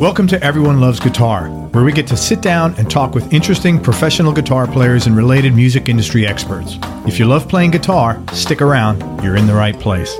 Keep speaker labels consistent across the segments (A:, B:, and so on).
A: Welcome to Everyone Loves Guitar, where we get to sit down and talk with interesting professional guitar players and related music industry experts. If you love playing guitar, stick around. You're in the right place.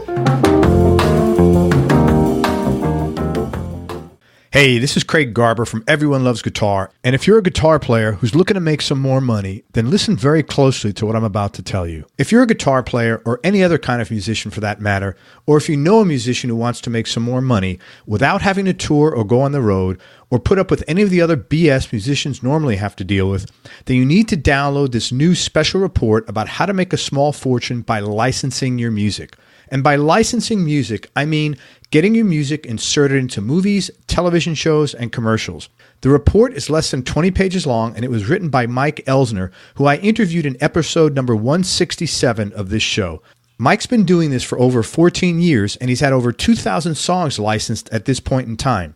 A: Hey, this is Craig Garber from Everyone Loves Guitar, and if you're a guitar player who's looking to make some more money, then listen very closely to what I'm about to tell you. If you're a guitar player, or any other kind of musician for that matter, or if you know a musician who wants to make some more money without having to tour or go on the road, or put up with any of the other BS musicians normally have to deal with, then you need to download this new special report about how to make a small fortune by licensing your music. And by licensing music, I mean getting your music inserted into movies, television shows, and commercials. The report is less than 20 pages long, and it was written by Mike Elsner, who I interviewed in episode number 167 of this show. Mike's been doing this for over 14 years, and he's had over 2,000 songs licensed at this point in time.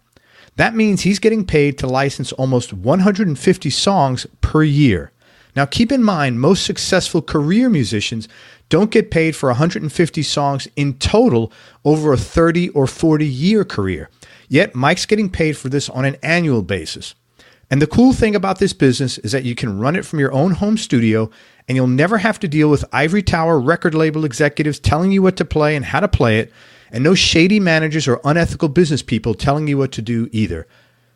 A: That means he's getting paid to license almost 150 songs per year. Now, keep in mind, most successful career musicians don't get paid for 150 songs in total over a 30 or 40-year career. Yet, Mike's getting paid for this on an annual basis. And the cool thing about this business is that you can run it from your own home studio, and you'll never have to deal with ivory tower record label executives telling you what to play and how to play it, and no shady managers or unethical business people telling you what to do either.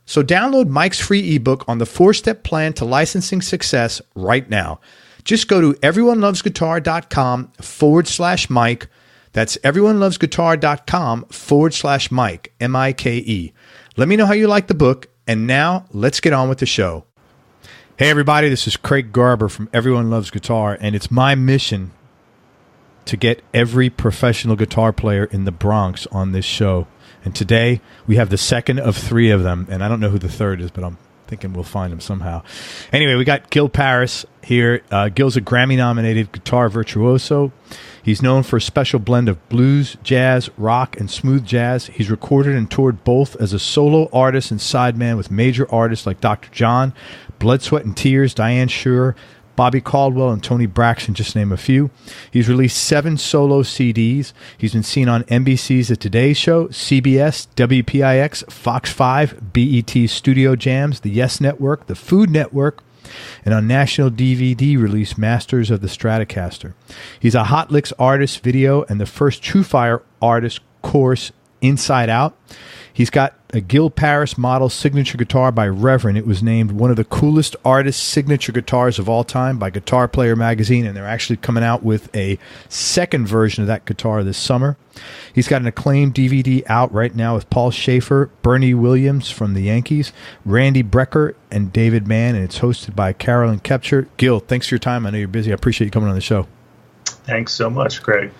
A: So download Mike's free ebook on the 4-step plan to licensing success right now. Just go to everyonelovesguitar.com/Mike. That's everyonelovesguitar.com/Mike, M-I-K-E. Let me know how you like the book, and now let's get on with the show. Hey everybody, this is Craig Garber from Everyone Loves Guitar, and it's my mission to get every professional guitar player in the Bronx on this show. And today we have the second of 3 of them, and I don't know who the third is, but I'm thinking we'll find him somehow. Anyway, we got Gil Parris here. Gil's a Grammy-nominated guitar virtuoso. He's known for a special blend of blues, jazz, rock, and smooth jazz. He's recorded and toured both as a solo artist and sideman with major artists like Dr. John, Blood, Sweat, and Tears, Diane Shure, Bobby Caldwell, and Tony Braxton, just to name a few. He's released 7 solo CDs. He's been seen on NBC's The Today Show, CBS, WPIX, Fox 5, BET Studio Jams, the Yes Network, the Food Network, and on national DVD release Masters of the Stratocaster. He's a Hot Licks artist video and the first True Fire artist course, Inside Out. He's got a Gil Parris model signature guitar by Reverend. It was named one of the coolest artist signature guitars of all time by Guitar Player magazine, and they're actually coming out with a second version of that guitar this summer. He's got an acclaimed DVD out right now with Paul Schaefer, Bernie Williams from the Yankees, Randy Brecker, and David Mann, and it's hosted by Carolyn Kepcher. Gil, thanks for your time. I know you're busy. I appreciate you coming on the show.
B: Thanks so much, Craig.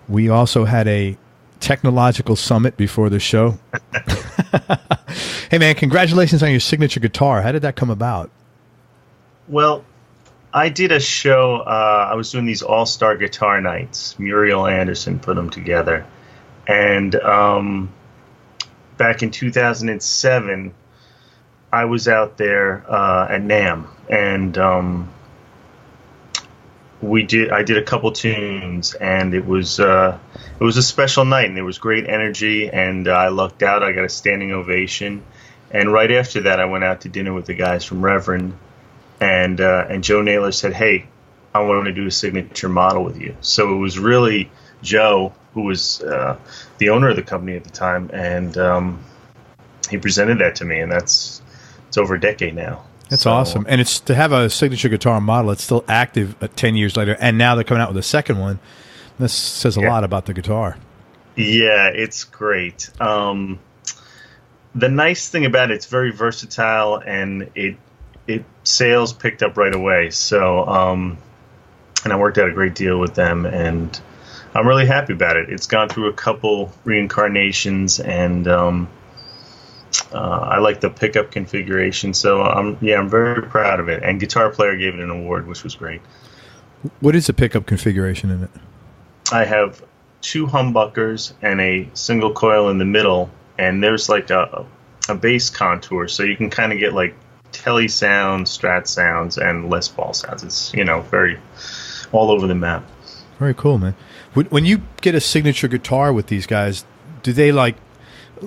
A: We also had a technological summit before the show. Hey man, congratulations on your signature guitar. How did that come about?
B: Well, I did a show. I was doing these all-star guitar nights. Muriel Anderson put them together. And back in 2007, I was out there at NAMM, and I did a couple tunes, and it was a special night, and there was great energy, and I lucked out. I got a standing ovation, and right after that, I went out to dinner with the guys from Reverend, and Joe Naylor said, "Hey, I want to do a signature model with you." So it was really Joe, who was the owner of the company at the time, and he presented that to me, and it's over a decade now.
A: That's awesome. And it's to have a signature guitar model, it's still active 10 years later, and now they're coming out with a second one. This says a lot about the guitar.
B: Yeah, it's great. The nice thing about it's very versatile, and it sales picked up right away. So, and I worked out a great deal with them, and I'm really happy about it. It's gone through a couple reincarnations, and I like the pickup configuration, so I'm very proud of it. And Guitar Player gave it an award, which was great.
A: What is the pickup configuration in it?
B: I have 2 humbuckers and a single coil in the middle, and there's like a bass contour, so you can kind of get like Tele sounds, Strat sounds, and Les Paul sounds. It's very all over the map.
A: Very cool, man. When you get a signature guitar with these guys, do they like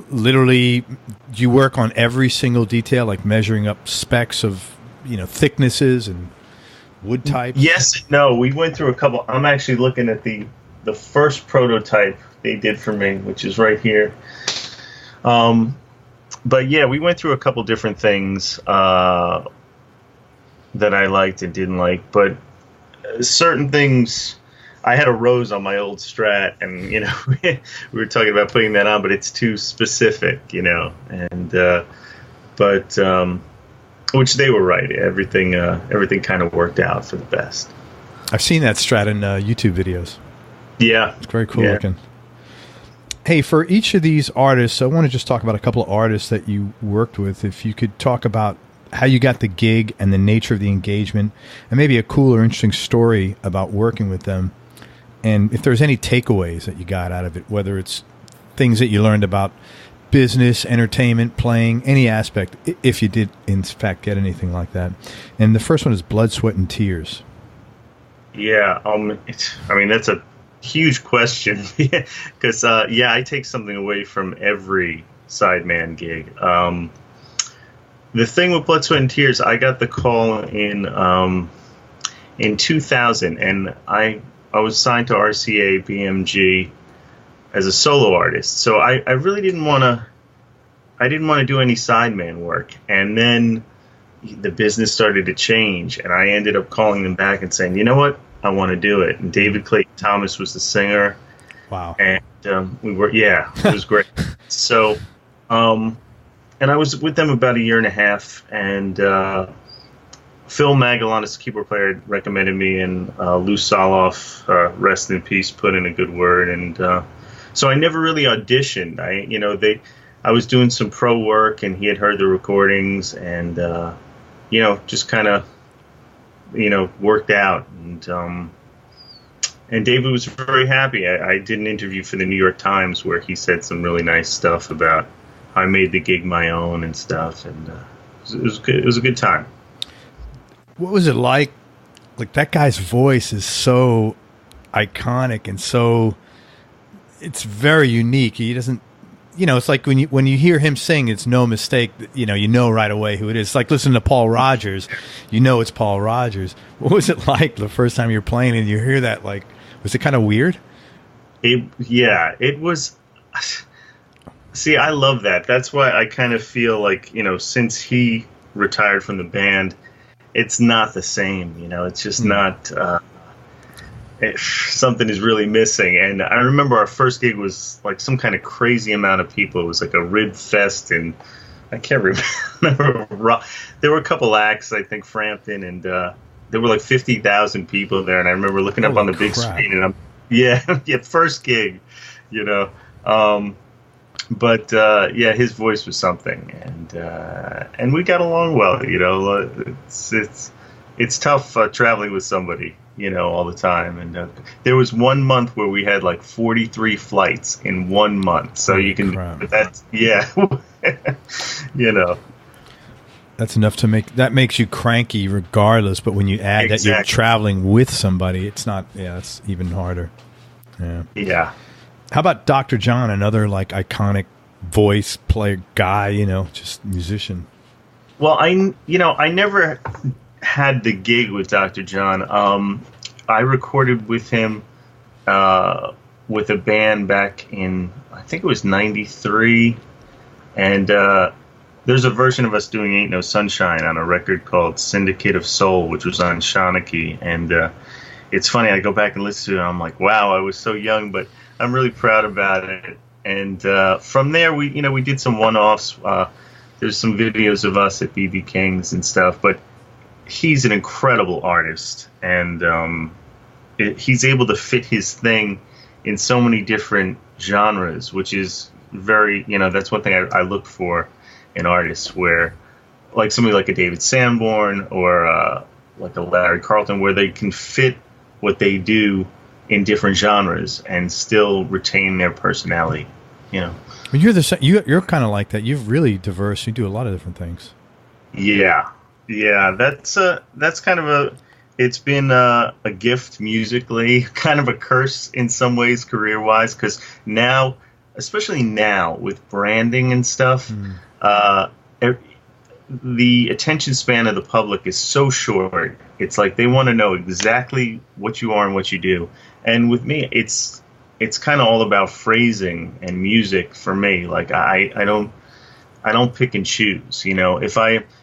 A: literally, do you work on every single detail, like measuring up specs of, thicknesses and wood types?
B: Yes, no. We went through a couple. I'm actually looking at the first prototype they did for me, which is right here. But yeah, we went through a couple different things that I liked and didn't like. But certain things, I had a rose on my old Strat, and we were talking about putting that on, but it's too specific, and but which they were right. Everything kind of worked out for the best.
A: I've seen that Strat in YouTube videos.
B: Yeah,
A: it's very cool looking. Hey, for each of these artists, I want to just talk about a couple of artists that you worked with. If you could talk about how you got the gig and the nature of the engagement, and maybe a cool or interesting story about working with them, and if there's any takeaways that you got out of it, whether it's things that you learned about business, entertainment, playing, any aspect, if you did, in fact, get anything like that. And the first one is Blood, Sweat, and Tears.
B: Yeah, that's a huge question because I take something away from every sideman gig. The thing with Blood, Sweat, and Tears, I got the call in 2000, and I was signed to RCA BMG as a solo artist. So I really didn't want to do any sideman work. And then the business started to change, and I ended up calling them back and saying, you know what, I want to do it. And David Clayton Thomas was the singer.
A: Wow.
B: And it was great. So, and I was with them about a year and a half, and Phil Magallanes, the keyboard player, recommended me, and Lou Soloff, rest in peace, put in a good word. And so I never really auditioned. I was doing some pro work, and he had heard the recordings, and just kind of worked out. And David was very happy. I did an interview for the New York Times where he said some really nice stuff about how I made the gig my own and stuff, and it was good. It was a good time.
A: What was it like? Like, that guy's voice is so iconic and so, it's very unique. He doesn't, it's like when you hear him sing, it's no mistake. You know right away who it is. It's like listening to Paul Rodgers. It's Paul Rodgers. What was it like the first time you're playing and you hear that? Like, was it kind of weird?
B: It was. See, I love that. That's why I kind of feel like, since he retired from the band, it's not the same. It's just not. Something is really missing. And I remember our first gig was like some kind of crazy amount of people. It was like a rib fest, and I can't remember. There were a couple acts, I think Frampton, and there were like 50,000 people there. And I remember looking up on the big screen, and first gig, But his voice was something, and we got along well. It's tough traveling with somebody, all the time. And there was 1 month where we had like 43 flights in 1 month. So you can, but that's
A: That's enough to makes you cranky regardless. But when you add that you're traveling with somebody, it's not. Yeah, it's even harder. Yeah.
B: Yeah.
A: How about Dr. John, another like iconic voice player guy, just musician?
B: Well, I never had the gig with Dr. John. I recorded with him with a band back in, I think it was 93. And there's a version of us doing Ain't No Sunshine on a record called Syndicate of Soul, which was on Shawnee. And it's funny, I go back and listen to it, and I'm like, wow, I was so young, but I'm really proud about it. And from there, we did some one-offs. There's some videos of us at BB King's and stuff. But he's an incredible artist, and he's able to fit his thing in so many different genres, which is very, that's one thing I look for in artists, where like somebody like a David Sanborn or like a Larry Carlton, where they can fit what they do in different genres and still retain their personality. Well, you're kind of like that. You're really diverse. You do a lot of different things. Yeah. That's kind of it's been a gift musically, kind of a curse in some ways career wise, because now especially now with branding and stuff, the attention span of the public is so short. It's like they want to know exactly what you are and what you do. And with me, it's kind of all about phrasing and music for me. Like I don't pick and choose.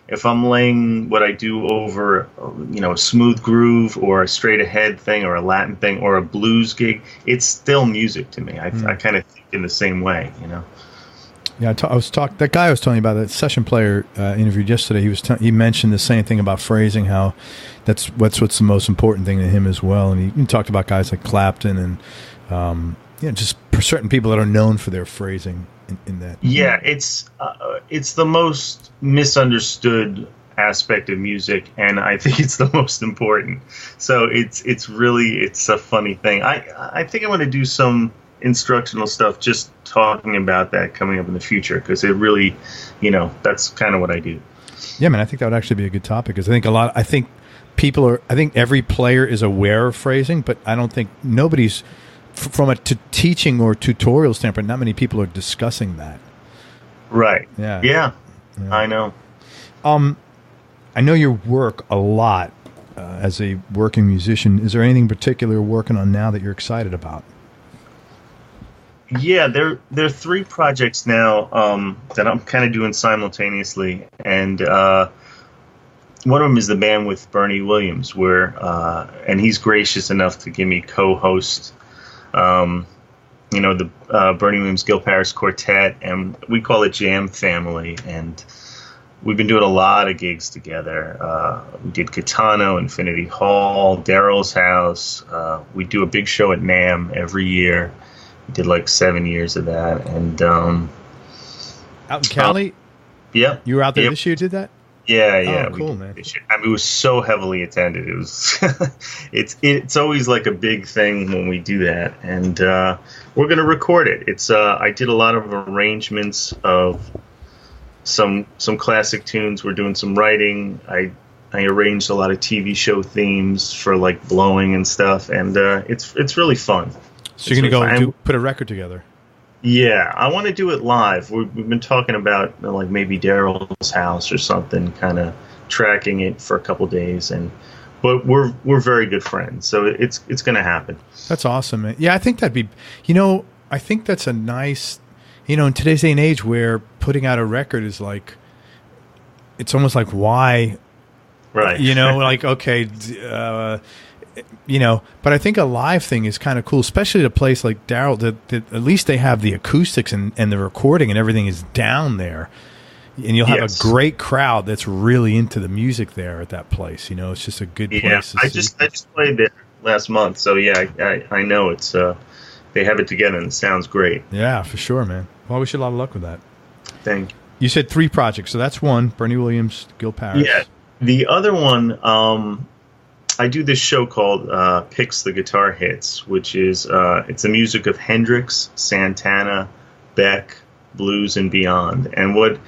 B: If I'm laying what I do over, a smooth groove or a straight ahead thing or a Latin thing or a blues gig, it's still music to me. I kind of think in the same way.
A: Yeah, that guy I was telling you about, that session player interviewed yesterday. He mentioned the same thing about phrasing, how that's what's the most important thing to him as well. And he talked about guys like Clapton and just certain people that are known for their phrasing in that. Yeah,
B: it's the most misunderstood aspect of music, and I think it's the most important. So it's a funny thing. I think I want to do some instructional stuff just talking about that coming up in the future, because it really, that's kind of what I do.
A: Yeah, man, I think that would actually be a good topic, because I think every player is aware of phrasing, but I don't think nobody's, from a teaching or tutorial standpoint, not many people are discussing that.
B: Right. Yeah. I know.
A: I know you work a lot as a working musician. Is there anything particular you're working on now that you're excited about?
B: Yeah, there are 3 projects now that I'm kind of doing simultaneously, and one of them is the band with Bernie Williams, and he's gracious enough to give me co-host. The Bernie Williams Gil Parris Quartet, and we call it Jam Family, and we've been doing a lot of gigs together. We did Catano, Infinity Hall, Daryl's house. We do a big show at NAMM every year. We did like 7 years of that, and
A: out in Cali.
B: Yeah,
A: you were out there this year. Did that?
B: Yeah.
A: Oh, cool, man.
B: I mean, it was so heavily attended. It was. it's always like a big thing when we do that, and we're going to record it. I did a lot of arrangements of some classic tunes. We're doing some writing. I arranged a lot of TV show themes for like blowing and stuff, and it's really fun.
A: So you're going to go put a record together?
B: Yeah, I want to do it live. We've been talking about like maybe Daryl's house or something, kind of tracking it for a couple days, but we're very good friends, so it's going to happen.
A: That's awesome, man. Yeah, I think that'd be, I think that's a nice, in today's day and age where putting out a record is like, it's almost like why,
B: right?
A: Like okay. But I think a live thing is kind of cool, especially at a place like Daryl, that at least they have the acoustics and the recording and everything is down there. And you'll have a great crowd that's really into the music there at that place. It's just a good place.
B: I just played there last month. So, I know it's they have it together and it sounds great.
A: Yeah, for sure, man. Well, I wish you a lot of luck with that.
B: Thank you.
A: You said 3 projects. So that's one, Bernie Williams, Gil Parris.
B: Yeah. The other one, I do this show called Picks the Guitar Hits, which is it's the music of Hendrix, Santana, Beck, blues, and beyond. And what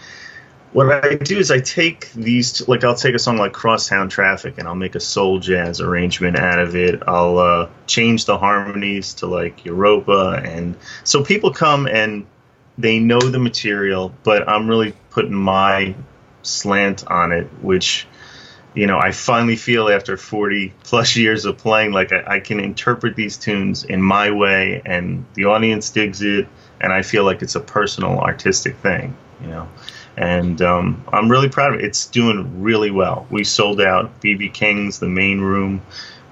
B: I do is I take these, like I'll take a song like Crosstown Traffic and I'll make a soul jazz arrangement out of it. I'll change the harmonies to like Europa, and so people come and they know the material, but I'm really putting my slant on it, which I finally feel after 40 plus years of playing, like I can interpret these tunes in my way and the audience digs it. And I feel like it's a personal artistic thing, and I'm really proud of it. It's doing really well. We sold out BB King's, the main room.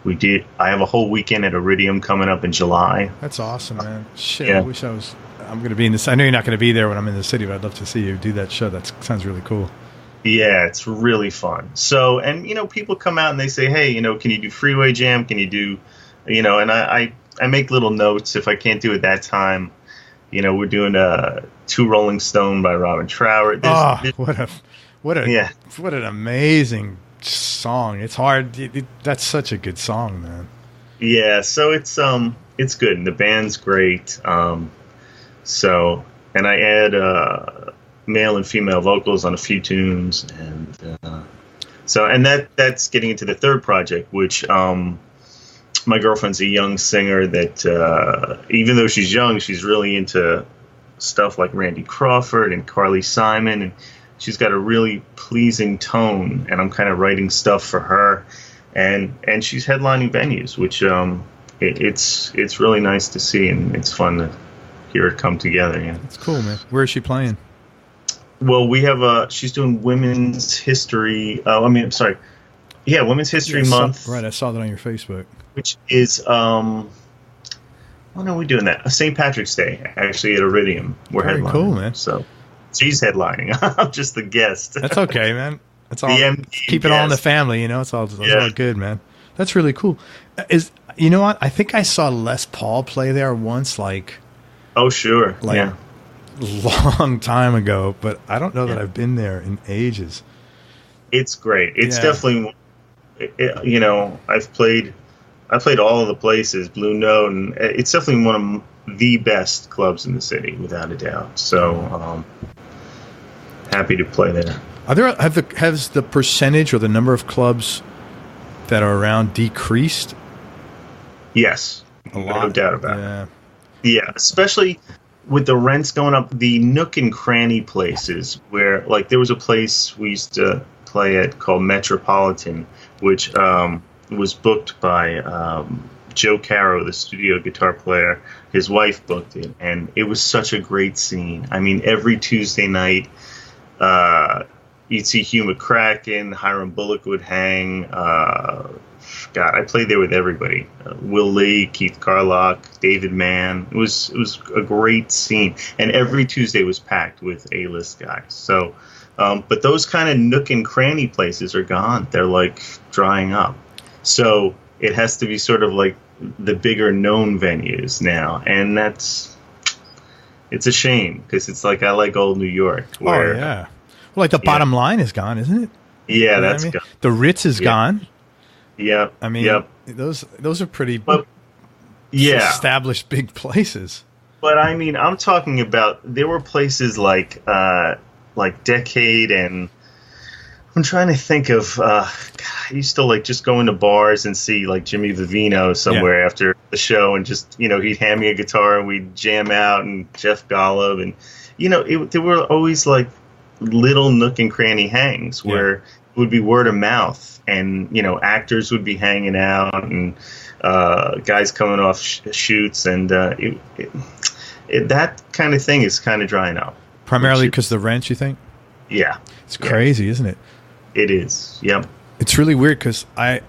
B: I have a whole weekend at Iridium coming up in July.
A: That's awesome, man. Shit, yeah. I'm going to be in this. I know you're not going to be there when I'm in the city, but I'd love to see you do that show. That sounds really cool.
B: Yeah, it's really fun. So, and people come out and they say, hey, can you do Freeway Jam? Can you do, and I make little notes if I can't do it that time. We're doing 2 Rolling Stone by Robin Trower.
A: What an amazing song. It's hard. That's such a good song, man.
B: Yeah, so it's good and the band's great. So, and I add male and female vocals on a few tunes, and that's getting into the 3rd project, which my girlfriend's a young singer that even though she's young, she's really into stuff like Randy Crawford and Carly Simon, and she's got a really pleasing tone, and I'm kind of writing stuff for her, and she's headlining venues, which it's really nice to see, and it's fun to hear it come together. You know?
A: It's cool, man. Where is she playing?
B: Well, we have she's doing Women's History. Women's History Month.
A: Right, I saw that on your Facebook.
B: Which is when are we doing that? St. Patrick's Day, actually, at Iridium. We're
A: Very
B: headlining.
A: Cool, man.
B: So she's headlining. I'm just the guest.
A: That's okay, man. That's all.
B: The
A: keep it all in the family, you know. It's all good, man. That's really cool. You know what? I think I saw Les Paul play there once,
B: Oh, sure. Yeah.
A: Long time ago, but I don't know that I've been there in ages.
B: It's great. It's definitely, I played all of the places, Blue Note, and it's definitely one of the best clubs in the city, without a doubt. So, happy to play there.
A: Has the percentage or the number of clubs that are around decreased?
B: Yes,
A: a lot.
B: No doubt about it. Yeah, especially with the rents going up, the nook and cranny places where, there was a place we used to play at called Metropolitan, which was booked by Joe Caro, the studio guitar player. His wife booked it, and it was such a great scene. I mean, every Tuesday night, you'd see Hugh McCracken, Hiram Bullock would hang. I played there with everybody. Will Lee, Keith Carlock, David Mann. It was a great scene. And every Tuesday was packed with A-list guys. So, but those kind of nook and cranny places are gone. They're drying up. So it has to be sort of the bigger known venues now. And it's a shame, because it's I like old New York. Where,
A: Well, the Bottom Line is gone, isn't it?
B: Yeah, that's gone.
A: The Ritz is gone.
B: Yeah,
A: I mean, those are pretty established big places. But
B: I mean, I'm talking about, there were places like Decade, and I'm trying to think of. I used to just go into bars and see Jimmy Vivino somewhere after the show, and just he'd hand me a guitar and we'd jam out, and Jeff Golub, and there were always little nook and cranny hangs where it would be word of mouth. And, actors would be hanging out, and guys coming off shoots, and that kind of thing is kind of drying up.
A: Primarily because the rent, you think?
B: Yeah.
A: It's crazy, isn't it?
B: It is, yep.
A: It's really weird, because I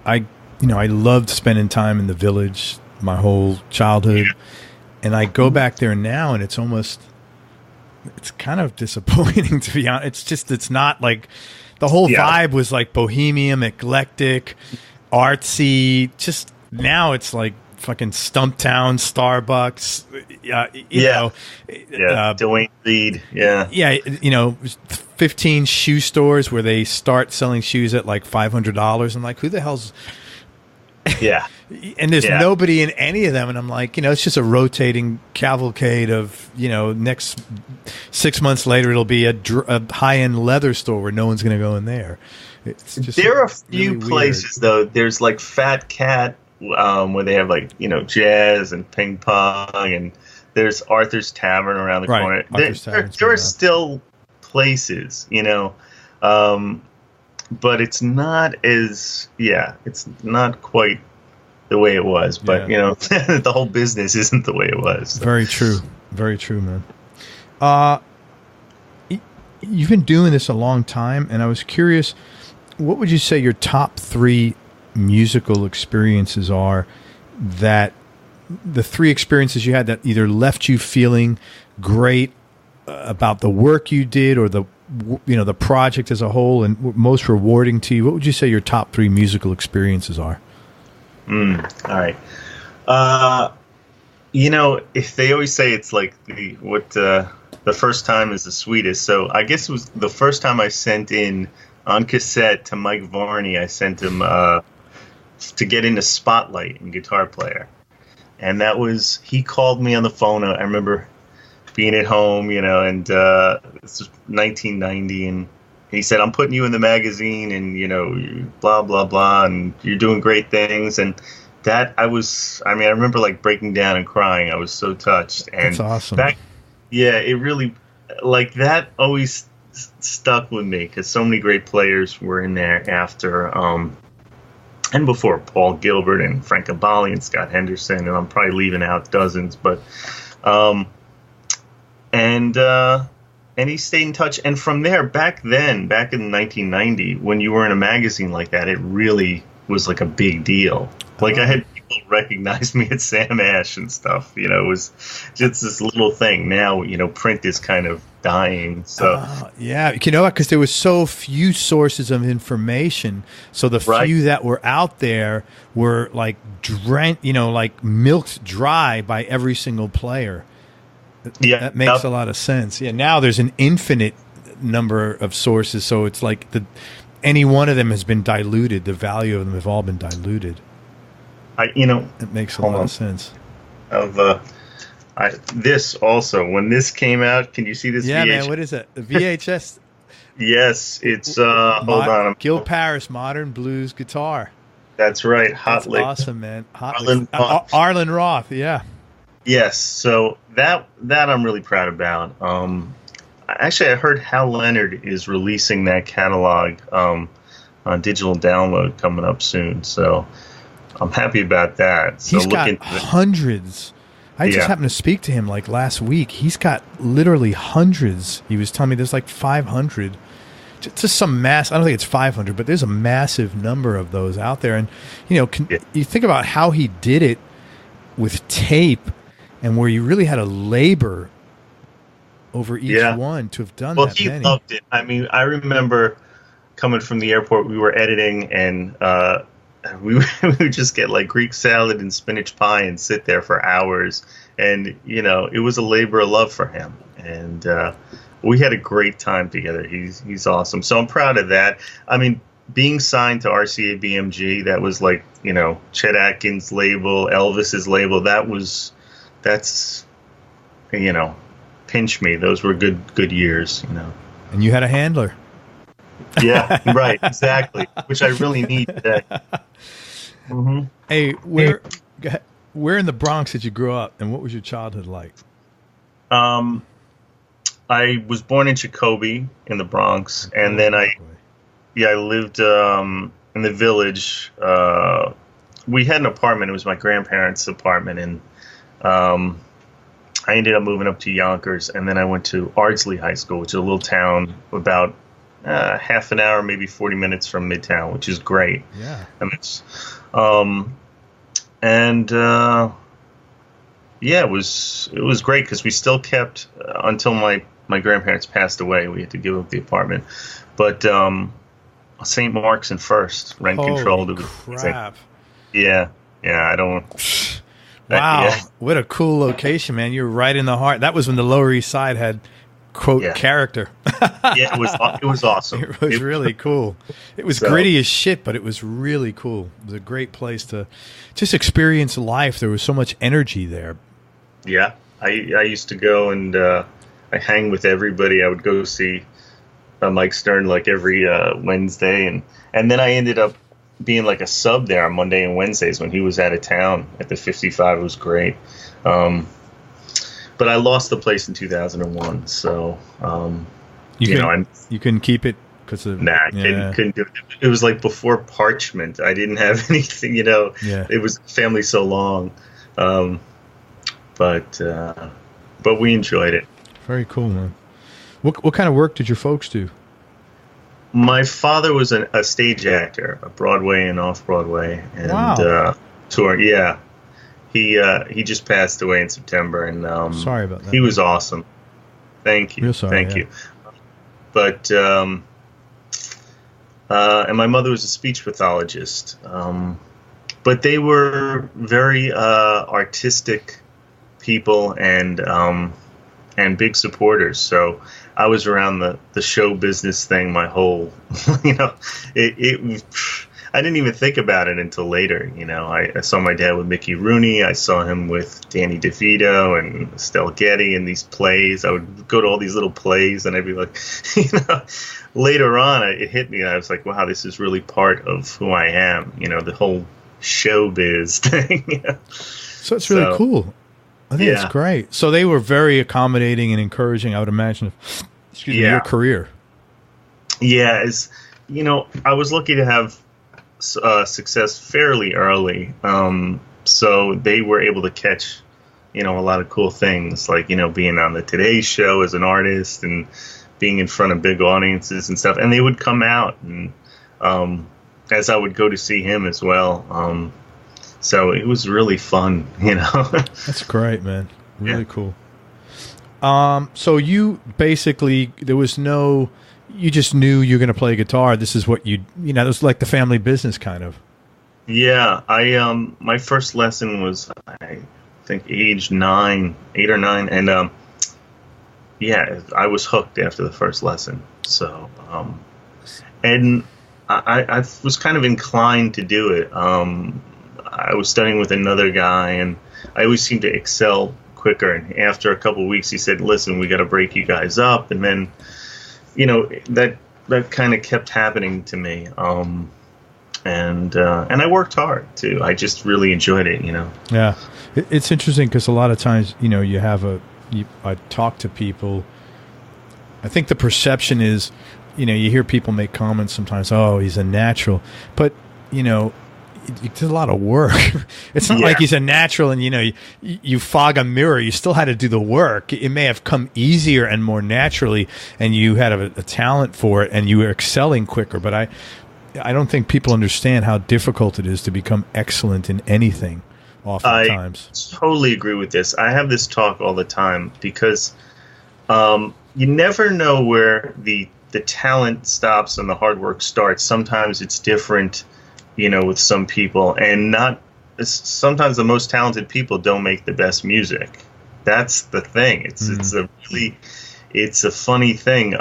A: loved spending time in the Village my whole childhood, and I go back there now, and it's kind of disappointing, to be honest. It's not the whole vibe was bohemian, eclectic, artsy. Just now it's fucking Stumptown, Starbucks.
B: Dwayne Reed. 15 shoe stores where they start selling shoes at $500. I'm who the hell's? Yeah.
A: And there's nobody in any of them, and I'm it's just a rotating cavalcade of, next 6 months later it'll be a high-end leather store where no one's going to go in there.
B: There are a few places, though. There's Fat Cat, where they have jazz and ping pong, and there's Arthur's Tavern around the corner. There are still places, but it's not it's not quite the way it was. But the whole business isn't the way it was. So.
A: Very true, man. You've been doing this a long time, and I was curious, what would you say your top 3 musical experiences are, that the 3 experiences you had that either left you feeling great about the work you did, or the project as a whole, and most rewarding to you? What would you say your top 3 musical experiences are?
B: All right. If they always say it's the first time is the sweetest. So I guess it was the first time I sent in on cassette to Mike Varney. I sent him to get into Spotlight in Guitar Player, and he called me on the phone. I remember being at home, and this was 1990, and he said, "I'm putting you in the magazine, and blah blah blah, and you're doing great things." And that I remember breaking down and crying. I was so touched. And
A: that's awesome.
B: Yeah, it really, like, that always stuck with me because so many great players were in there after, and before Paul Gilbert and Frank Abali and Scott Henderson, and I'm probably leaving out dozens, but, and he stayed in touch. And from there, back in 1990, when you were in a magazine like that, it really was like a big deal. Like, I had people recognize me at Sam Ash and stuff. You know, it was just this little thing. Now, you know, print is kind of dying. So
A: yeah, you know what? Because there was so few sources of information. So the few that were out there were like like milked dry by every single player.
B: Yeah,
A: that makes a lot of sense. Yeah, now there's an infinite number of sources, so it's like any one of them has been diluted. The value of them have all been diluted. It makes a lot of sense.
B: This also, when this came out, can you see this?
A: Yeah,
B: VHS?
A: man. What is it? The VHS.
B: Yes, it's hold on.
A: Gil Parris Modern Blues Guitar.
B: That's right.
A: That's awesome, man. Arlen Roth. Yeah.
B: Yes, so that I'm really proud about. Actually, I heard Hal Leonard is releasing that catalog on digital download coming up soon. So I'm happy about that. So
A: he's got hundreds. I just happened to speak to him like last week. He's got literally hundreds. He was telling me there's like 500. Just some mass. I don't think it's 500, but there's a massive number of those out there. And you think about how he did it with tape, and where you really had to labor over each one to have done that many.
B: Well, he loved it. I mean, I remember coming from the airport, we were editing, and we would just get like Greek salad and spinach pie and sit there for hours. And, it was a labor of love for him. And we had a great time together. He's awesome. So I'm proud of that. I mean, being signed to RCA BMG, that was like, Chet Atkins' label, Elvis's label. That's pinch me. Those were good years,
A: And you had a handler.
B: Yeah, right, exactly. Which I really need today. Mm-hmm.
A: Hey, where in the Bronx did you grow up, and what was your childhood like?
B: I was born in Jacoby in the Bronx, and then I lived in the Village. We had an apartment. It was my grandparents' apartment, and I ended up moving up to Yonkers, and then I went to Ardsley High School, which is a little town about half an hour, maybe 40 minutes from Midtown, which is great.
A: Yeah.
B: And it's, it was great because we still kept until my grandparents passed away. We had to give up the apartment, but St. Mark's and First rent controlled.
A: Crap.
B: Yeah. I don't.
A: Wow, what a cool location, man! You're right in the heart. That was when the Lower East Side had quote character.
B: Yeah, it was awesome.
A: It was really cool. It was gritty as shit, but it was really cool. It was a great place to just experience life. There was so much energy there.
B: Yeah, I used to go and I hang with everybody. I would go see Mike Stern like every Wednesday, and then I ended up being like a sub there on Monday and Wednesdays when he was out of town at the 55. It was great. But I lost the place in 2001. So,
A: you couldn't keep it because of...
B: Nah, couldn't do it. It was like before Parchment. I didn't have anything, It was family so long. But we enjoyed it.
A: Very cool, man. What kind of work did your folks do?
B: My father was a stage actor, a Broadway and off-Broadway, and toured. Yeah, he just passed away in September, and
A: sorry about that.
B: He was awesome. Thank you,
A: thank
B: you. But and my mother was a speech pathologist, but they were very artistic people and big supporters. So I was around the show business thing my whole, I didn't even think about it until later. I saw my dad with Mickey Rooney. I saw him with Danny DeVito and Estelle Getty in these plays. I would go to all these little plays and I'd be like, later on it hit me. I was like, wow, this is really part of who I am. The whole showbiz thing.
A: So it's really cool. I think it's great. So they were very accommodating and encouraging, I would imagine, excuse me, your career.
B: Yeah, I was lucky to have success fairly early. So they were able to catch, a lot of cool things, like, being on the Today Show as an artist and being in front of big audiences and stuff. And they would come out, and as I would go to see him as well. So it was really fun,
A: That's great, man. Really cool. So you basically, you just knew you were going to play guitar. This is what it was like the family business kind of.
B: Yeah. My first lesson was, I think, age 8 or 9. And, I was hooked after the first lesson. So, and I was kind of inclined to do it. I was studying with another guy, and I always seemed to excel quicker. And after a couple of weeks, he said, "Listen, we got to break you guys up." And then, that kind of kept happening to me. And I worked hard too. I just really enjoyed it,
A: Yeah, it's interesting because a lot of times, I talk to people. I think the perception is, you hear people make comments sometimes. Oh, he's a natural, but it's a lot of work. It's not like he's a natural and, you fog a mirror. You still had to do the work. It may have come easier and more naturally, and you had a talent for it, and you were excelling quicker. But I don't think people understand how difficult it is to become excellent in anything oftentimes.
B: I totally agree with this. I have this talk all the time because you never know where the talent stops and the hard work starts. Sometimes it's different, with some people, and sometimes the most talented people don't make the best music. That's the thing. It's a funny thing.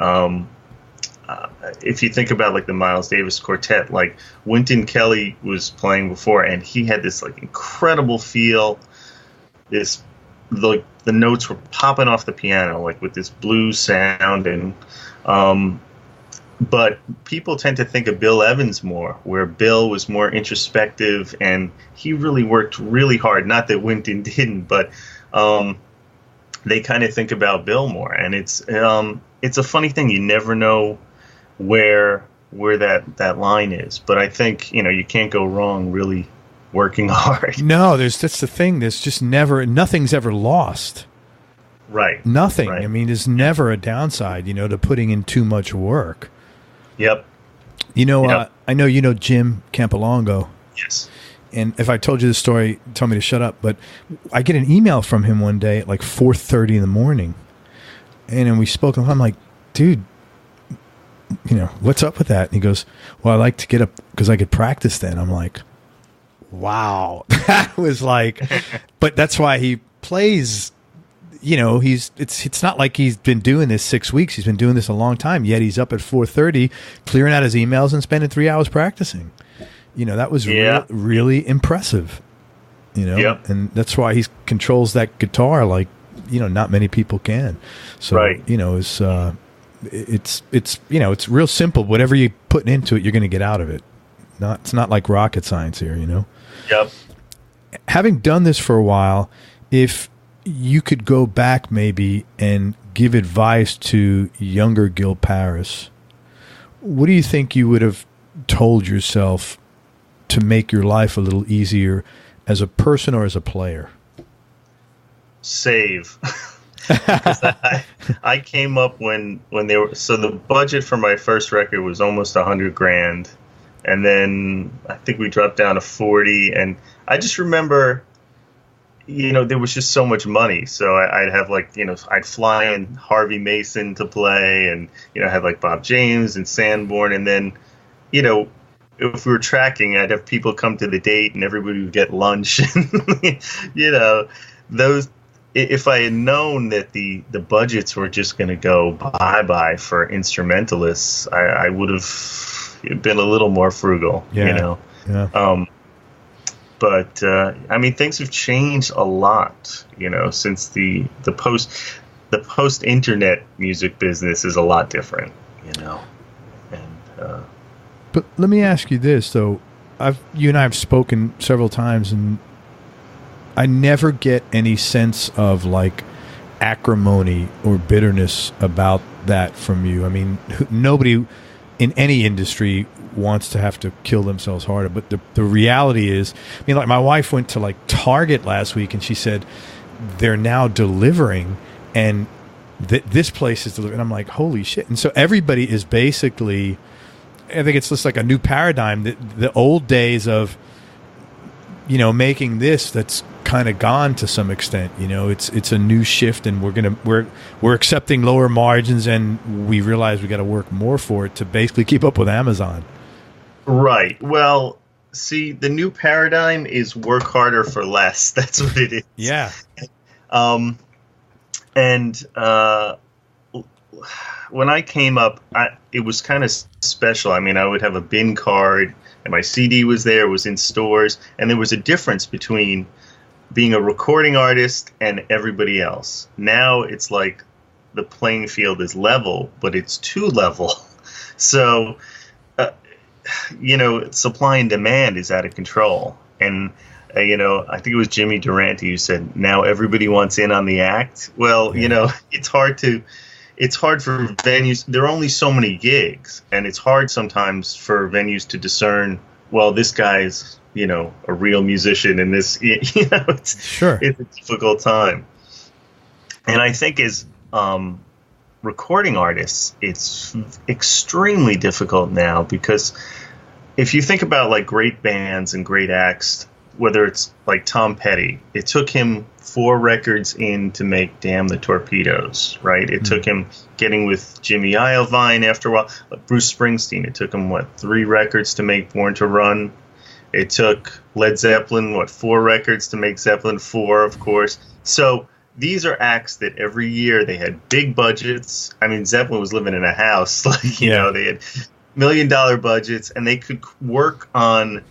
B: If you think about like the Miles Davis Quartet, like Wynton Kelly was playing before, and he had this like incredible feel. The notes were popping off the piano, like with this blues sound, and but people tend to think of Bill Evans more, where Bill was more introspective, and he really worked really hard. Not that Wynton didn't, but they kind of think about Bill more, and it's a funny thing. You never know where that line is, but I think you can't go wrong really working hard.
A: No, that's the thing. There's just nothing's ever lost.
B: Right.
A: Nothing.
B: Right.
A: I mean, there's never a downside, to putting in too much work.
B: Yep.
A: I know Jim Campolongo.
B: Yes.
A: And if I told you this story, tell me to shut up. But I get an email from him one day at like 4:30 in the morning, and then we spoke. And I'm like, dude, what's up with that? And he goes, well, I like to get up because I could practice then. I'm like, wow. That was like, but that's why he plays. It's not like he's been doing this 6 weeks. He's been doing this a long time. Yet he's up at 4:30, clearing out his emails and spending 3 hours practicing. That was really impressive.
B: Yep.
A: And that's why he controls that guitar like not many people can. So
B: right.
A: It's real simple. Whatever you put into it, you're going to get out of it. It's not like rocket science here.
B: Yep.
A: Having done this for a while, if you could go back maybe and give advice to younger Gil Parris, what do you think you would have told yourself to make your life a little easier as a person or as a player?
B: Save. I came up when they were, so the budget for my first record was almost $100,000, and then I think we dropped down to 40, and I just remember there was just so much money. So I'd have I'd fly in Harvey Mason to play, and, I had like Bob James and Sanborn. And then, if we were tracking, I'd have people come to the date and everybody would get lunch. If I had known that the budgets were just going to go bye-bye for instrumentalists, I would have been a little more frugal,
A: Yeah.
B: But things have changed a lot, since the post-internet music business is a lot different, And
A: but let me ask you this, though. You and I have spoken several times, and I never get any sense of like acrimony or bitterness about that from you. I mean, nobody in any industry wants to have to kill themselves harder, but the reality is, I mean, like my wife went to like Target last week and she said they're now delivering and this place is delivering. I'm like, holy shit. And so everybody is basically, I think it's just like a new paradigm. The old days of, you know, making this, that's kind of gone to some extent. You know, it's a new shift, and we're accepting lower margins, and we realize we got to work more for it to basically keep up with Amazon.
B: Right. Well, see, the new paradigm is work harder for less. That's what it is.
A: Yeah.
B: When I came up, it was kind of special. I mean, I would have a bin card, and my CD was there, was in stores, and there was a difference between being a recording artist and everybody else. Now it's like the playing field is level, but it's too level. So, you know, supply and demand is out of control. And, you know, I think it was Jimmy Durante who said, now everybody wants in on the act. Well, you know, it's hard for venues. There are only so many gigs, and it's hard sometimes for venues to discern, well, this guy's, you know, a real musician, and this, you know, it's a difficult time. And I think as recording artists, it's extremely difficult now, because if you think about like great bands and great acts, whether it's like Tom Petty, it took him 4 records in to make Damn the Torpedoes, right? It took him getting with Jimmy Iovine after a while. Bruce Springsteen, it took him, 3 records to make Born to Run. It took Led Zeppelin, 4 records to make Zeppelin 4, of course. So these are acts that every year they had big budgets. I mean, Zeppelin was living in a house. Like, you know, they had $1 million budgets, and they could work on,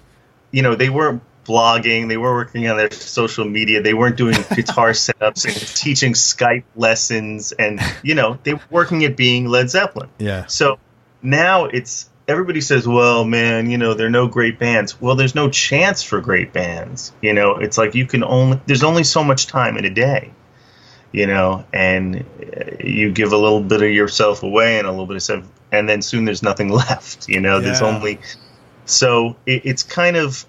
B: you know, they weren't blogging, they were working on their social media, they weren't doing guitar setups and teaching Skype lessons, and, you know, they were working at being Led Zeppelin. Yeah. So now it's, everybody says, well, man, you know, there are no great bands. Well, there's no chance for great bands. You know, it's like there's only so much time in a day, you know, and you give a little bit of yourself away and a little bit of stuff, and then soon there's nothing left, you know, there's only, so it's kind of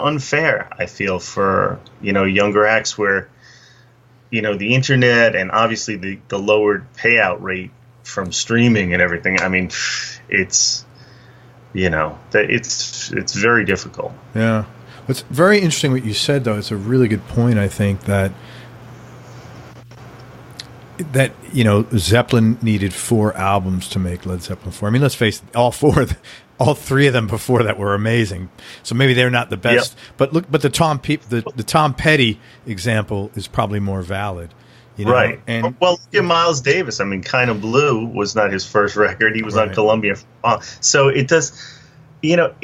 B: unfair, I feel, for, you know, younger acts where, you know, the internet and obviously the lowered payout rate from streaming and everything. I mean, it's, you know, it's very difficult.
A: Yeah. It's very interesting what you said, though. It's a really good point, I think, that, you know, Zeppelin needed 4 albums to make Led Zeppelin 4. I mean, let's face it, all 3 of them before that were amazing. So maybe they're not the best. Yep. But the Tom Petty example is probably more valid. You know? Right. And
B: well, look at Miles Davis. I mean, Kind of Blue was not his first record. He was on Columbia. So it does, you know,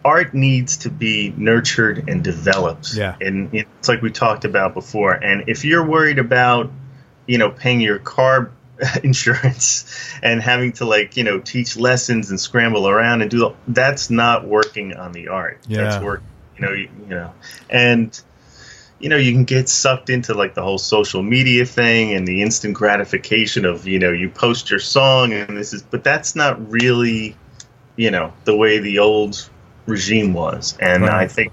B: art needs to be nurtured and developed. Yeah. And it's like we talked about before. And if you're worried about, you know, paying your car insurance and having to, like, you know, teach lessons and scramble around and that's not working on the art. Yeah. That's work, you know, and, you know, you can get sucked into like the whole social media thing and the instant gratification of, you know, you post your song and but that's not really, you know, the way the old regime was. And I think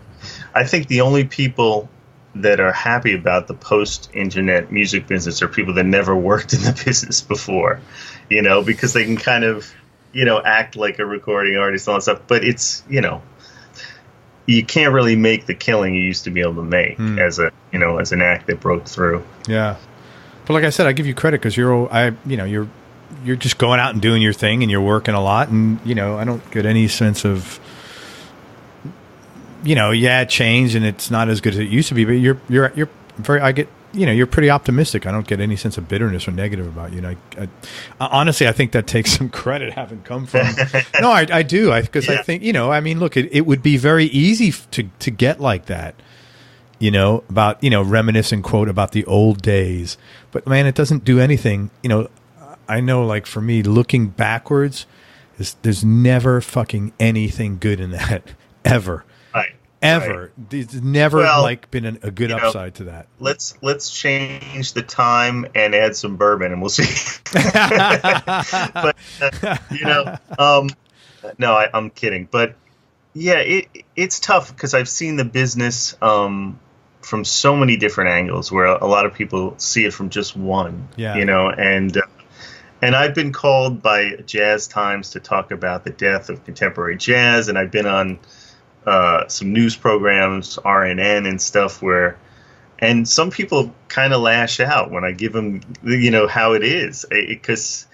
B: the only people that are happy about the post-internet music business are people that never worked in the business before, you know, because they can kind of, you know, act like a recording artist and all that stuff. But it's, you know, you can't really make the killing you used to be able to make as an act that broke through.
A: Yeah. But like I said, I give you credit because you're just going out and doing your thing and you're working a lot, and, you know, I don't get any sense of, you know, it changed and it's not as good as it used to be, but you're very, you're pretty optimistic. I don't get any sense of bitterness or negative about you. And I honestly, I think that takes some credit having come from, no, I do. Because I think, you know, I mean, look, it would be very easy to get like that, you know, about, you know, reminiscing, quote, about the old days, but man, it doesn't do anything. You know, I know, like, for me, looking backwards, there's never fucking anything good in that ever.
B: Right.
A: ever. There's never been a good upside to that.
B: Let's change the time and add some bourbon, and we'll see. But no, I'm kidding. But yeah, it's tough because I've seen the business from so many different angles, where a lot of people see it from just one. Yeah. And I've been called by Jazz Times to talk about the death of contemporary jazz, and I've been on some news programs, RNN and stuff, and some people kind of lash out when I give them, how it is.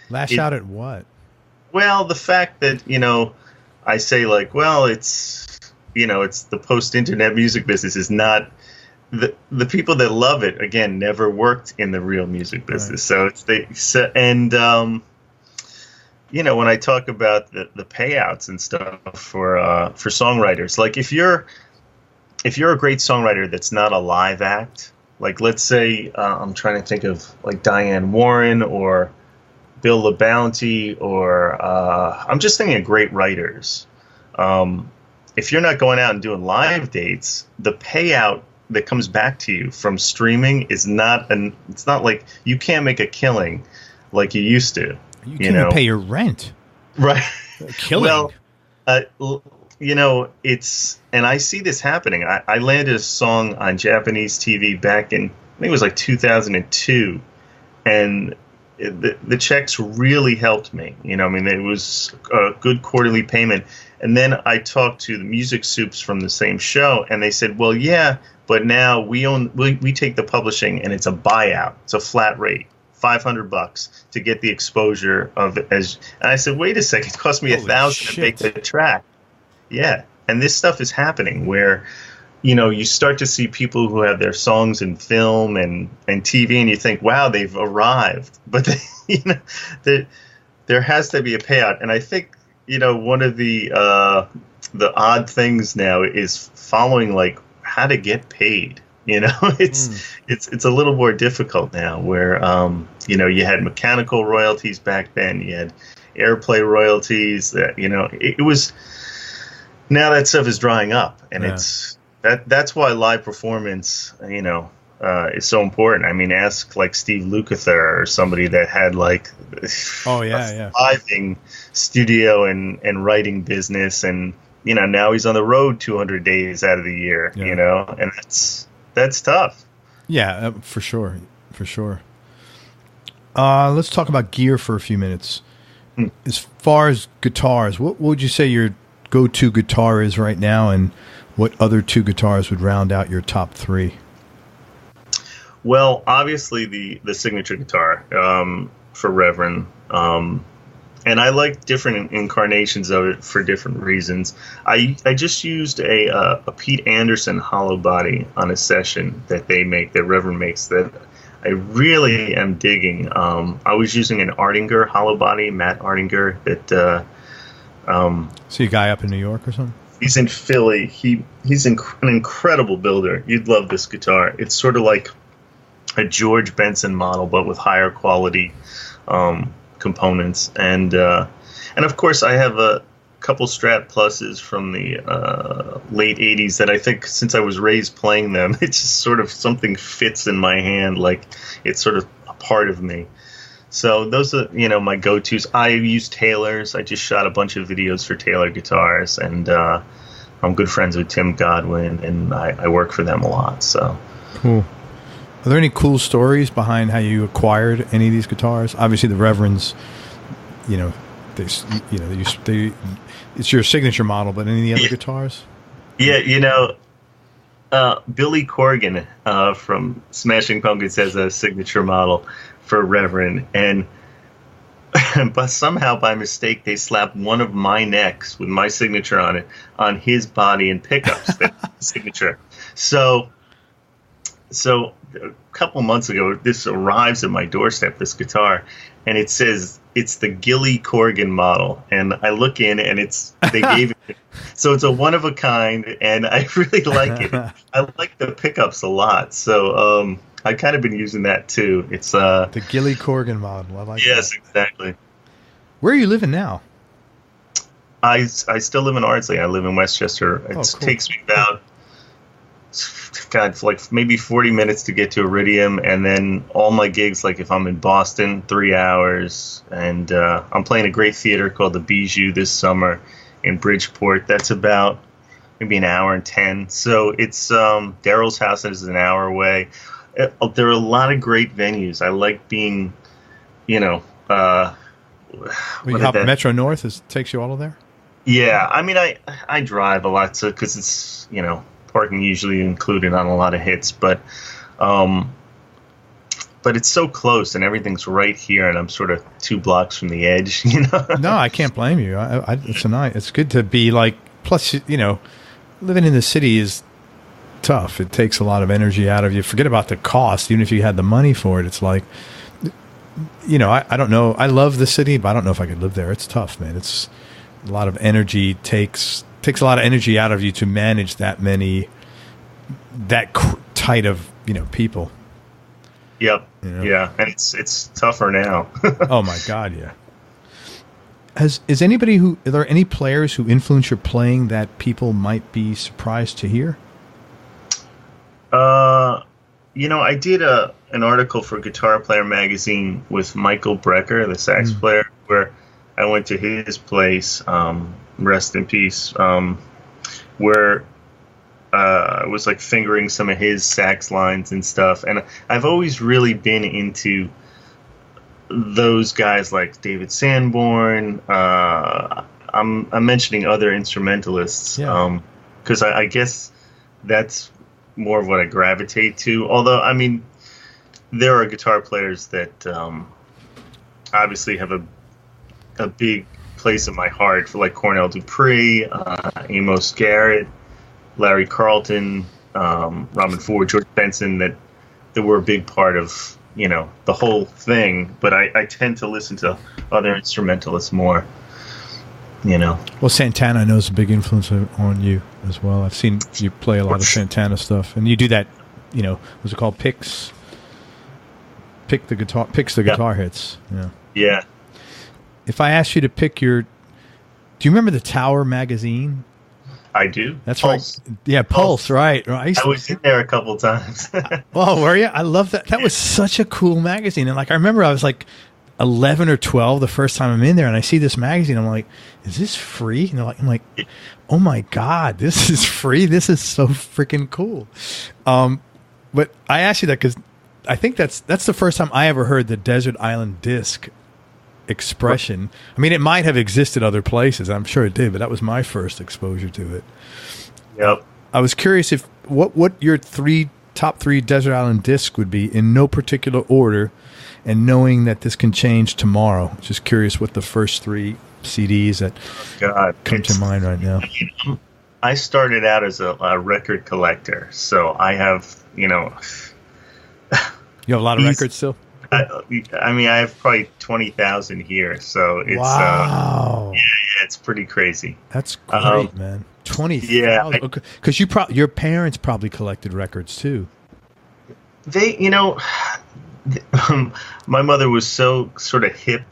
A: Lash out at what?
B: Well, the fact that, I say it's the post-internet music business is not the people that love it, again, never worked in the real music business. Right. When I talk about the payouts and stuff for songwriters, like if you're a great songwriter that's not a live act, like let's say I'm trying to think of like Diane Warren or Bill LaBounty, or I'm just thinking of great writers. If you're not going out and doing live dates, the payout that comes back to you from streaming is it's not like you can't make a killing like you used to.
A: You can't even pay your rent.
B: Right.
A: Killing.
B: Well, and I see this happening. I landed a song on Japanese TV back in, I think it was like 2002, and the checks really helped me. It was a good quarterly payment. And then I talked to the music soups from the same show, and they said, well, yeah, but now we take the publishing, and it's a buyout. It's a flat rate, $500 to get the exposure of it. And I said, wait a second, it cost me $1,000 to make the track. Yeah, and this stuff is happening where, you start to see people who have their songs in film and TV, and you think, wow, they've arrived. But there has to be a payout, and I think one of the odd things now is following like how to get paid. It's a little more difficult now, where you had mechanical royalties back then, you had airplay royalties. That it was. Now that stuff is drying up, and that's why live performance is so important. I mean, ask like Steve Lukather or somebody that had like thriving studio and writing business, and now he's on the road 200 days out of the year. And that's tough.
A: Yeah, for sure. Let's talk about gear for a few minutes. As far as guitars, what would you say your go-to guitar is right now, and what other two guitars would round out your top three?
B: Well, obviously the signature guitar for Reverend, and I like different incarnations of it for different reasons. I just used a Pete Anderson hollow body on a session that Reverend makes, that I really am digging. I was using an Ardinger hollow body, Matt Ardinger, that
A: see a guy up in New York or something?
B: He's in Philly. He's an incredible builder. You'd love this guitar. It's sort of like a George Benson model, but with higher quality components. And of course, I have a couple Strat Pluses from the late 80s that I think, since I was raised playing them, it's just sort of something fits in my hand, like it's sort of a part of me. So those are, my go-tos. I use Taylors. I just shot a bunch of videos for Taylor guitars, and I'm good friends with Tim Godwin, and I work for them a lot. So
A: cool. Are there any cool stories behind how you acquired any of these guitars? Obviously, the Reverends, it's your signature model, but any of the other guitars?
B: Yeah, Billy Corgan from Smashing Pumpkins has a signature model for Reverend, but somehow by mistake they slapped one of my necks with my signature on it on his body and pickups. That's signature. So a couple months ago, this arrives at my doorstep, this guitar, and it says it's the Gilly Corgan model, and I look in, and they gave it. So it's a one of a kind, and I really like it. I like the pickups a lot. So I've kind of been using that too. It's
A: the Gilly Corgan model. I like that.
B: Yes, exactly.
A: Where are you living now?
B: I still live in Ardsley. I live in Westchester. It takes me about God, it's like maybe 40 minutes to get to Iridium, and then all my gigs, like if I'm in Boston, 3 hours, and I'm playing a great theater called the Bijou this summer in Bridgeport. That's about maybe an hour and 10. So it's Daryl's house is an hour away. There are a lot of great venues. I like being, you hop
A: Metro North takes you all of there?
B: Yeah, I mean, I drive a lot, so because it's, parking usually included on a lot of hits, but it's so close and everything's right here, and I'm sort of 2 blocks from the edge,
A: No, I can't blame you. It's good to be like. Plus, living in the city is tough. It takes a lot of energy out of you. Forget about the cost. Even if you had the money for it, it's like, I don't know. I love the city, but I don't know if I could live there. It's tough, man. It's a lot of energy. Takes a lot of energy out of you to manage that tight of people.
B: Yep. Yeah, and it's tougher now.
A: Oh my God, yeah. Are there any players who influence your playing that people might be surprised to hear?
B: I did an article for Guitar Player magazine with Michael Brecker, the sax player, where I went to his place, rest in peace, where I was like fingering some of his sax lines and stuff. And I've always really been into those guys like David Sanborn. I'm mentioning other instrumentalists because I guess that's more of what I gravitate to. Although, I mean, there are guitar players that obviously have a big place in my heart, for like Cornell Dupree, Amos Garrett, Larry Carlton, Robin Ford, George Benson, that were a big part of the whole thing. But I tend to listen to other instrumentalists more.
A: Well, Santana, I know, is a big influence on you as well. I've seen you play a lot of Santana stuff, and you do that. What's it called? Picks the guitar hits. Yeah. Yeah. If I asked you to pick do you remember the Tower magazine?
B: I do.
A: That's Pulse. Right. Yeah, Pulse. Right.
B: I was in there a couple times.
A: Oh, were you? I love that. That was such a cool magazine. And I remember I was like 11 or 12 the first time I'm in there, and I see this magazine. I'm like, is this free? And I'm like, oh my God, this is free. This is so freaking cool. But I asked you that because I think that's the first time I ever heard the Desert Island Disc expression. I mean, it might have existed other places. I'm sure it did, but that was my first exposure to it.
B: Yep.
A: I was curious what your top three Desert Island discs would be in no particular order, and knowing that this can change tomorrow. Just curious what the first 3 CDs that come to mind right now.
B: I started out as a record collector, so I have, You have
A: a lot of records still?
B: I mean, I have probably 20,000 here, so it's
A: wow.
B: It's pretty crazy.
A: That's great, man. 20,000. Yeah, because your parents probably collected records too.
B: They, my mother was so sort of hip,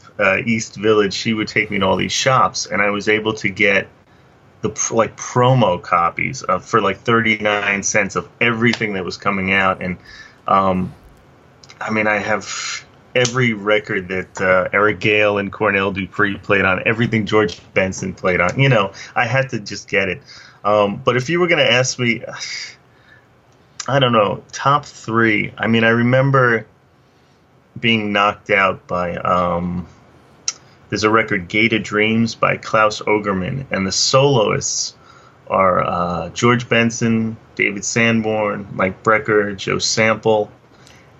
B: East Village. She would take me to all these shops, and I was able to get the promo copies for like 39 cents of everything that was coming out, and I mean, I have every record that Eric Gale and Cornell Dupree played on, everything George Benson played on. I had to just get it. But if you were going to ask me, I don't know, top 3. I mean, I remember being knocked out by there's a record, Gate of Dreams by Klaus Ogerman, and the soloists are George Benson, David Sanborn, Mike Brecker, Joe Sample.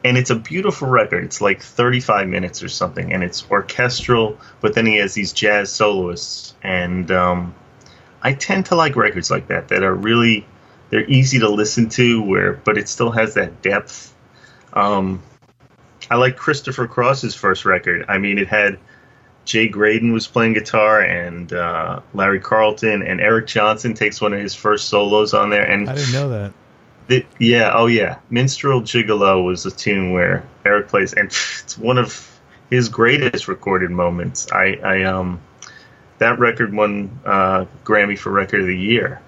B: And it's a beautiful record. It's like 35 minutes or something, and it's orchestral, but then he has these jazz soloists. And I tend to like records like that are really, they're easy to listen to, but it still has that depth. I like Christopher Cross's first record. I mean, it had Jay Graydon was playing guitar, and Larry Carlton, and Eric Johnson takes one of his first solos on there. And
A: I didn't know that.
B: Minstrel Gigolo was a tune where Eric plays, and it's one of his greatest recorded moments. That record won Grammy for Record of the Year,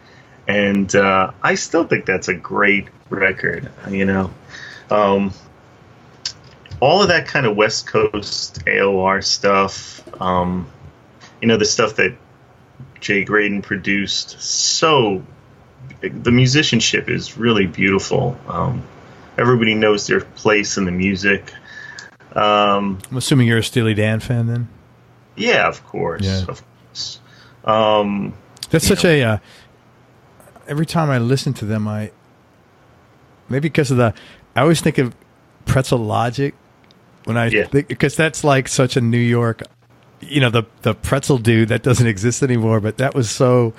B: and I still think that's a great record, all of that kind of West Coast AOR stuff, the stuff that Jay Graydon produced. So the musicianship is really beautiful. Everybody knows their place in the music.
A: I'm assuming you're a Steely Dan fan then?
B: Yeah, of course.
A: Yeah.
B: Of course.
A: That's such a... every time I listen to them, maybe because of I always think of Pretzel Logic when I think, because that's like such a New York, the pretzel dude that doesn't exist anymore. But that was so,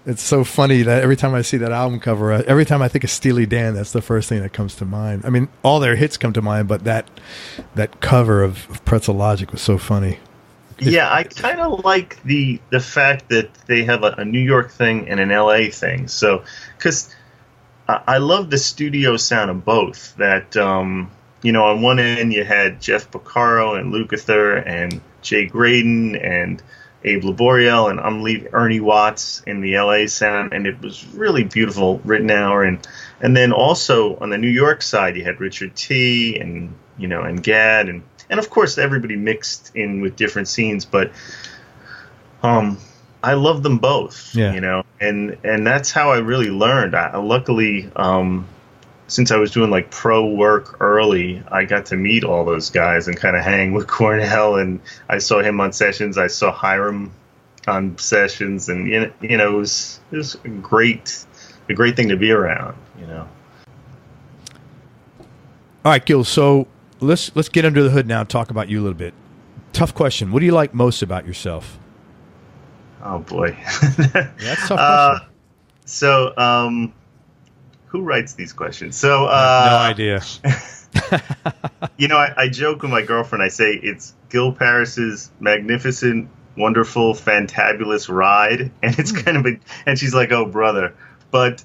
A: it's so funny that every time I see that album cover, every time I think of Steely Dan, that's the first thing that comes to mind. I mean, all their hits come to mind, but that cover of Pretzel Logic was so funny.
B: Yeah, I kind of like the fact that they have a New York thing and an LA thing. So, because I love the studio sound of both. That, on one end you had Jeff Porcaro and Lukather and Jay Graydon and Abe Laboriel and Ernie Watts in the LA sound, and it was really beautiful. Rittenhour and then also on the New York side you had Richard T and and Gadd and of course everybody mixed in with different scenes, but I love them both. And that's how I really learned. Luckily, since I was doing like pro work early, I got to meet all those guys and kind of hang with Cornell, and I saw him on sessions. I saw Hiram on sessions, and it was a great thing to be around.
A: All right, Gil. So let's get under the hood now and talk about you a little bit. Tough question. What do you like most about yourself?
B: Oh boy,
A: that's a tough question.
B: So, who writes these questions? So,
A: no idea.
B: I joke with my girlfriend. I say it's Gil Parris's magnificent, wonderful, fantabulous ride, and it's kind of and she's like, "Oh, brother," but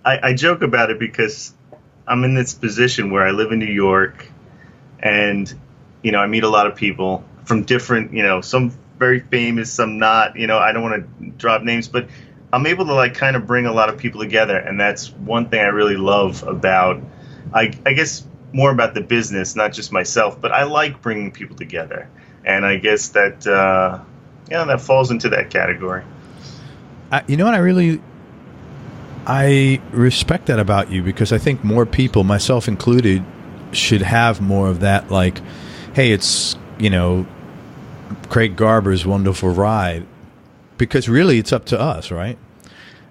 B: I joke about it because I'm in this position where I live in New York, and I meet a lot of people from different, some very famous, some not. I don't want to drop names, but I'm able to kind of bring a lot of people together, and that's one thing I really love about, I guess, more about the business, not just myself, but I like bringing people together, and I guess that that falls into that category.
A: I respect that about you, because I think more people, myself included, should have more of that. Like, hey, it's Craig Garber's wonderful ride. Because really, it's up to us, right?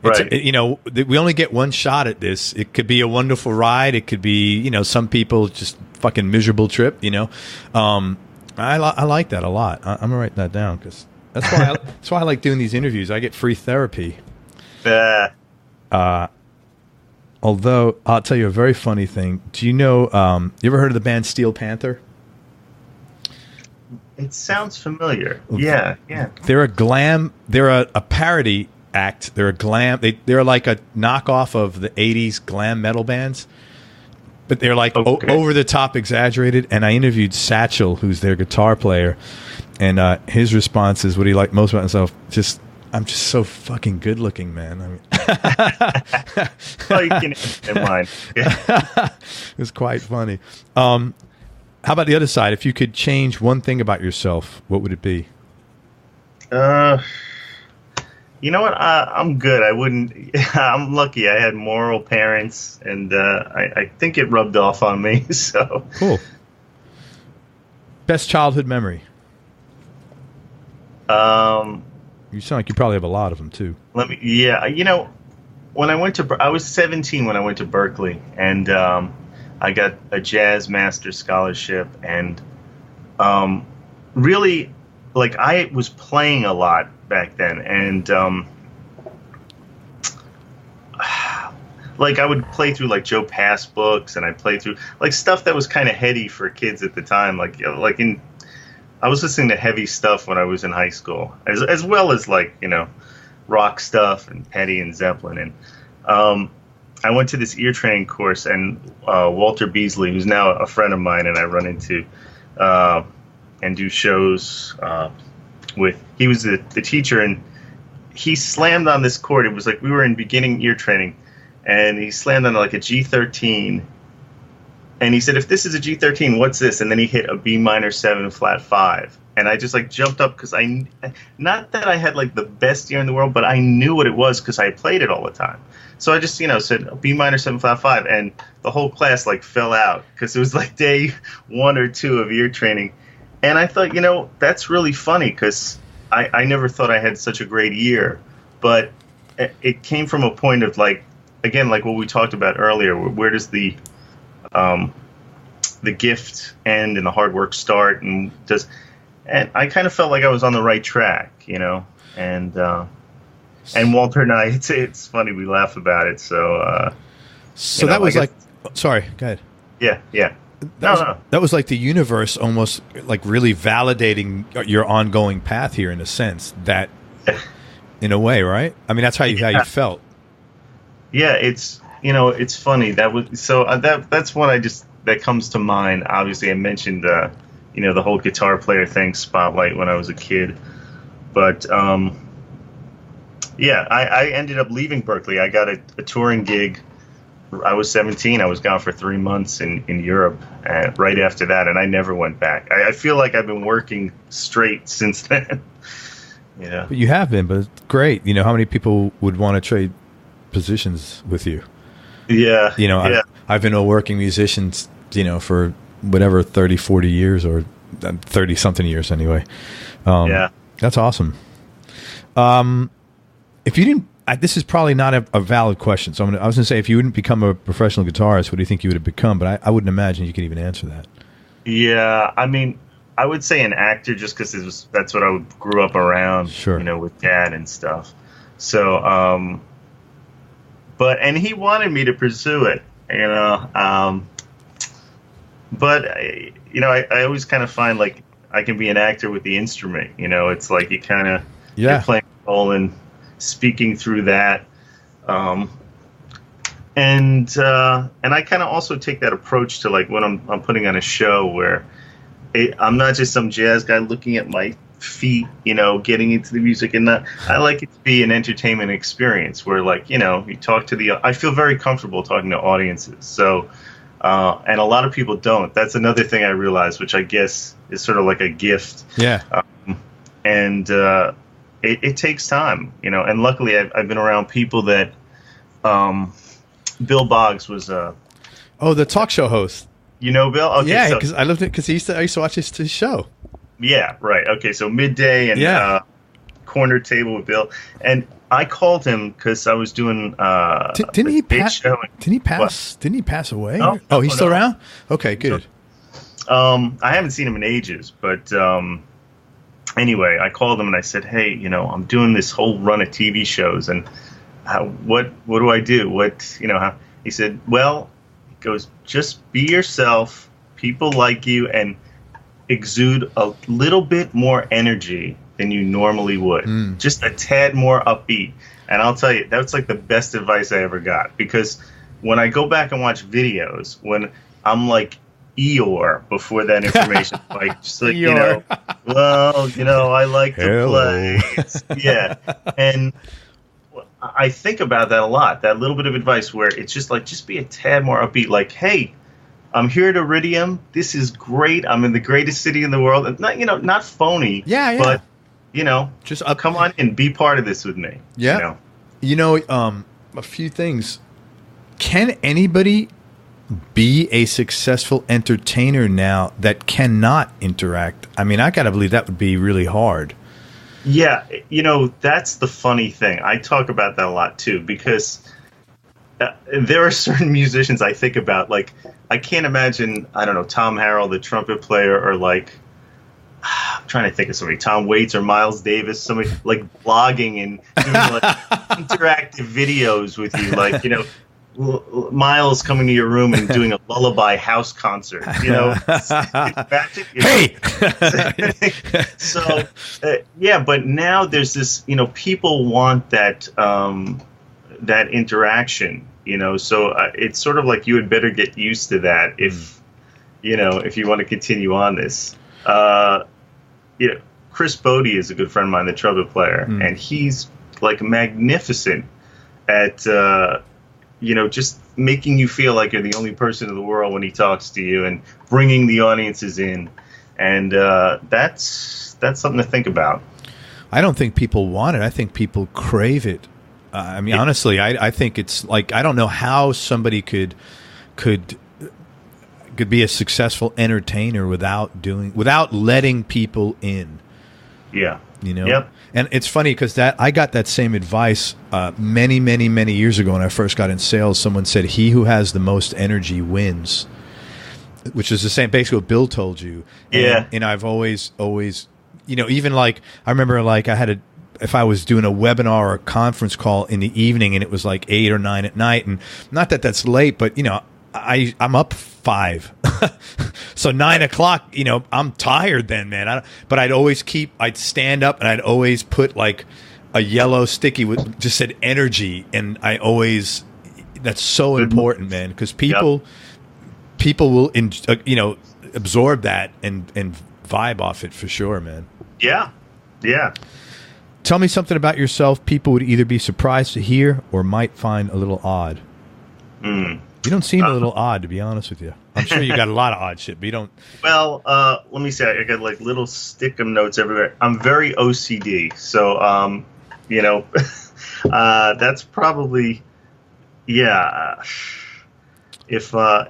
B: Right.
A: We only get one shot at this. It could be a wonderful ride. It could be, some people just fucking miserable trip. I like that a lot. I'm gonna write that down, because that's why I like doing these interviews. I get free therapy. Although I'll tell you a very funny thing. Do you know? You ever heard of the band Steel Panther?
B: It sounds familiar. Yeah.
A: They're a glam. They're a parody act. They're a glam. They're like a knockoff of the '80s glam metal bands, but they're like over the top, exaggerated. And I interviewed Satchel, who's their guitar player, and his response is what he liked most about himself. I'm just so fucking good looking, man. I mean,
B: well, you can in mind.
A: It was quite funny. How about the other side? If you could change one thing about yourself, what would it be?
B: You know what? I'm good. I wouldn't. I'm lucky. I had moral parents, and I think it rubbed off on me. So
A: cool. Best childhood memory? You sound like you probably have a lot of them too.
B: When I was 17 when I went to Berklee, and I got a jazz master scholarship, and really, I was playing a lot back then, and I would play through Joe Pass books, and I'd play through stuff that was kind of heady for kids at the time, I was listening to heavy stuff when I was in high school, as well as rock stuff and Petty and Zeppelin. And I went to this ear training course, and Walter Beasley, who's now a friend of mine, and I run into and do shows with. He was the teacher, and he slammed on this chord. It was we were in beginning ear training, and he slammed on like a G13. And he said, if this is a G13, what's this? And then he hit a B minor 7 flat 5. And I just like jumped up because not that I had like the best ear in the world, but I knew what it was because I played it all the time. So I just, said B minor 7 flat 5. And the whole class like fell out because it was like day 1 or 2 of ear training. And I thought, that's really funny because I never thought I had such a great ear. But it came from a point of like, again, like what we talked about earlier, where does the gift end and the hard work start, and I kind of felt like I was on the right track, and Walter and I, it's funny, we laugh about it. So
A: that was like, sorry, go ahead.
B: Yeah.
A: That was like the universe almost like really validating your ongoing path here in a sense that, in a way, right? I mean, that's how you felt.
B: Yeah, it's funny that's what that comes to mind. Obviously, I mentioned the whole guitar player thing, spotlight, when I was a kid, but I ended up leaving Berklee. I got a touring gig. I was 17. I was gone for 3 months in Europe right after that, and I never went back. I feel like I've been working straight since then.
A: But you have been, but it's great. How many people would want to trade positions with you?
B: Yeah.
A: I've been a working musician, for whatever, 30, 40 years or 30 something years anyway. That's awesome. If you didn't, this is probably not a valid question. So I was going to say, if you wouldn't become a professional guitarist, what do you think you would have become? But I wouldn't imagine you could even answer that.
B: Yeah. I mean, I would say an actor just because that's what I grew up around,
A: sure.
B: With Dad and stuff. So, and he wanted me to pursue it, but I always kind of find like I can be an actor with the instrument. It's like you kind of you're playing a role and speaking through that, and I kind of also take that approach to like when I'm putting on a show where I'm not just some jazz guy looking at my feet, getting into the music, and I like it to be an entertainment experience where like, you talk to I feel very comfortable talking to audiences. So, and a lot of people don't. That's another thing I realized, which I guess is sort of like a gift.
A: Yeah.
B: It takes time, and luckily I've been around people that, Bill Boggs was,
A: the talk show host.
B: Bill? Okay,
A: yeah, because I loved it because I used to watch his show.
B: Yeah, right. Okay, so Midday and Corner Table with Bill, and I called him because I was doing
A: didn't he pass? Didn't he pass? What? Didn't he pass away? Oh, he's still around. Okay, good.
B: I haven't seen him in ages, but anyway, I called him and I said, "Hey, I'm doing this whole run of TV shows, and what do I do? He said, "Well," he goes, "just be yourself. People like you, and exude a little bit more energy than you normally would. Just a tad more upbeat." And I'll tell you, that's like the best advice I ever got, because when I go back and watch videos, when I'm like Eeyore before that information, like just like
A: Eeyore.
B: I like to play. Yeah. And I think about that a lot, that little bit of advice where it's just like, just be a tad more upbeat, like, hey, I'm here at Iridium. This is great. I'm in the greatest city in the world. And not phony.
A: Yeah.
B: But
A: just
B: come on and be part of this with me.
A: Yeah. A few things. Can anybody be a successful entertainer now that cannot interact? I mean, I got to believe that would be really hard.
B: Yeah. That's the funny thing. I talk about that a lot too, because there are certain musicians I think about, like, I can't imagine, I don't know, Tom Harrell, the trumpet player, or like, I'm trying to think of somebody, Tom Waits or Miles Davis, somebody like blogging and doing like interactive videos with you, like, Miles coming to your room and doing a lullaby house concert, magic.
A: Hey!
B: So, but now there's this, people want that, that interaction, so it's sort of like you had better get used to that if you want to continue on this. Chris Bodie is a good friend of mine, the trumpet player, and he's like magnificent at just making you feel like you're the only person in the world when he talks to you, and bringing the audiences in, and that's something to think about.
A: I don't think people want it. I think people crave it. Honestly, I think it's like, I don't know how somebody could be a successful entertainer without letting people in.
B: Yeah.
A: Yep. And it's funny because I got that same advice many, many, many years ago when I first got in sales. Someone said, "He who has the most energy wins," which is the same, basically what Bill told you.
B: Yeah.
A: And I've always, even like, I remember like if I was doing a webinar or a conference call in the evening and it was like 8 or 9 at night, and not that that's late, but I'm up 5. So 9 o'clock, I'm tired then, man. But I'd stand up and I'd always put like a yellow sticky with just said energy. And that's so important, man, because people will, absorb that and vibe off it for sure, man.
B: Yeah. Yeah.
A: Tell me something about yourself people would either be surprised to hear or might find a little odd. You don't seem a little odd, to be honest with you. I'm sure you got a lot of odd shit, but you don't.
B: Well, let me say, I got like little stick-em notes everywhere. I'm very OCD, so that's probably, yeah. If I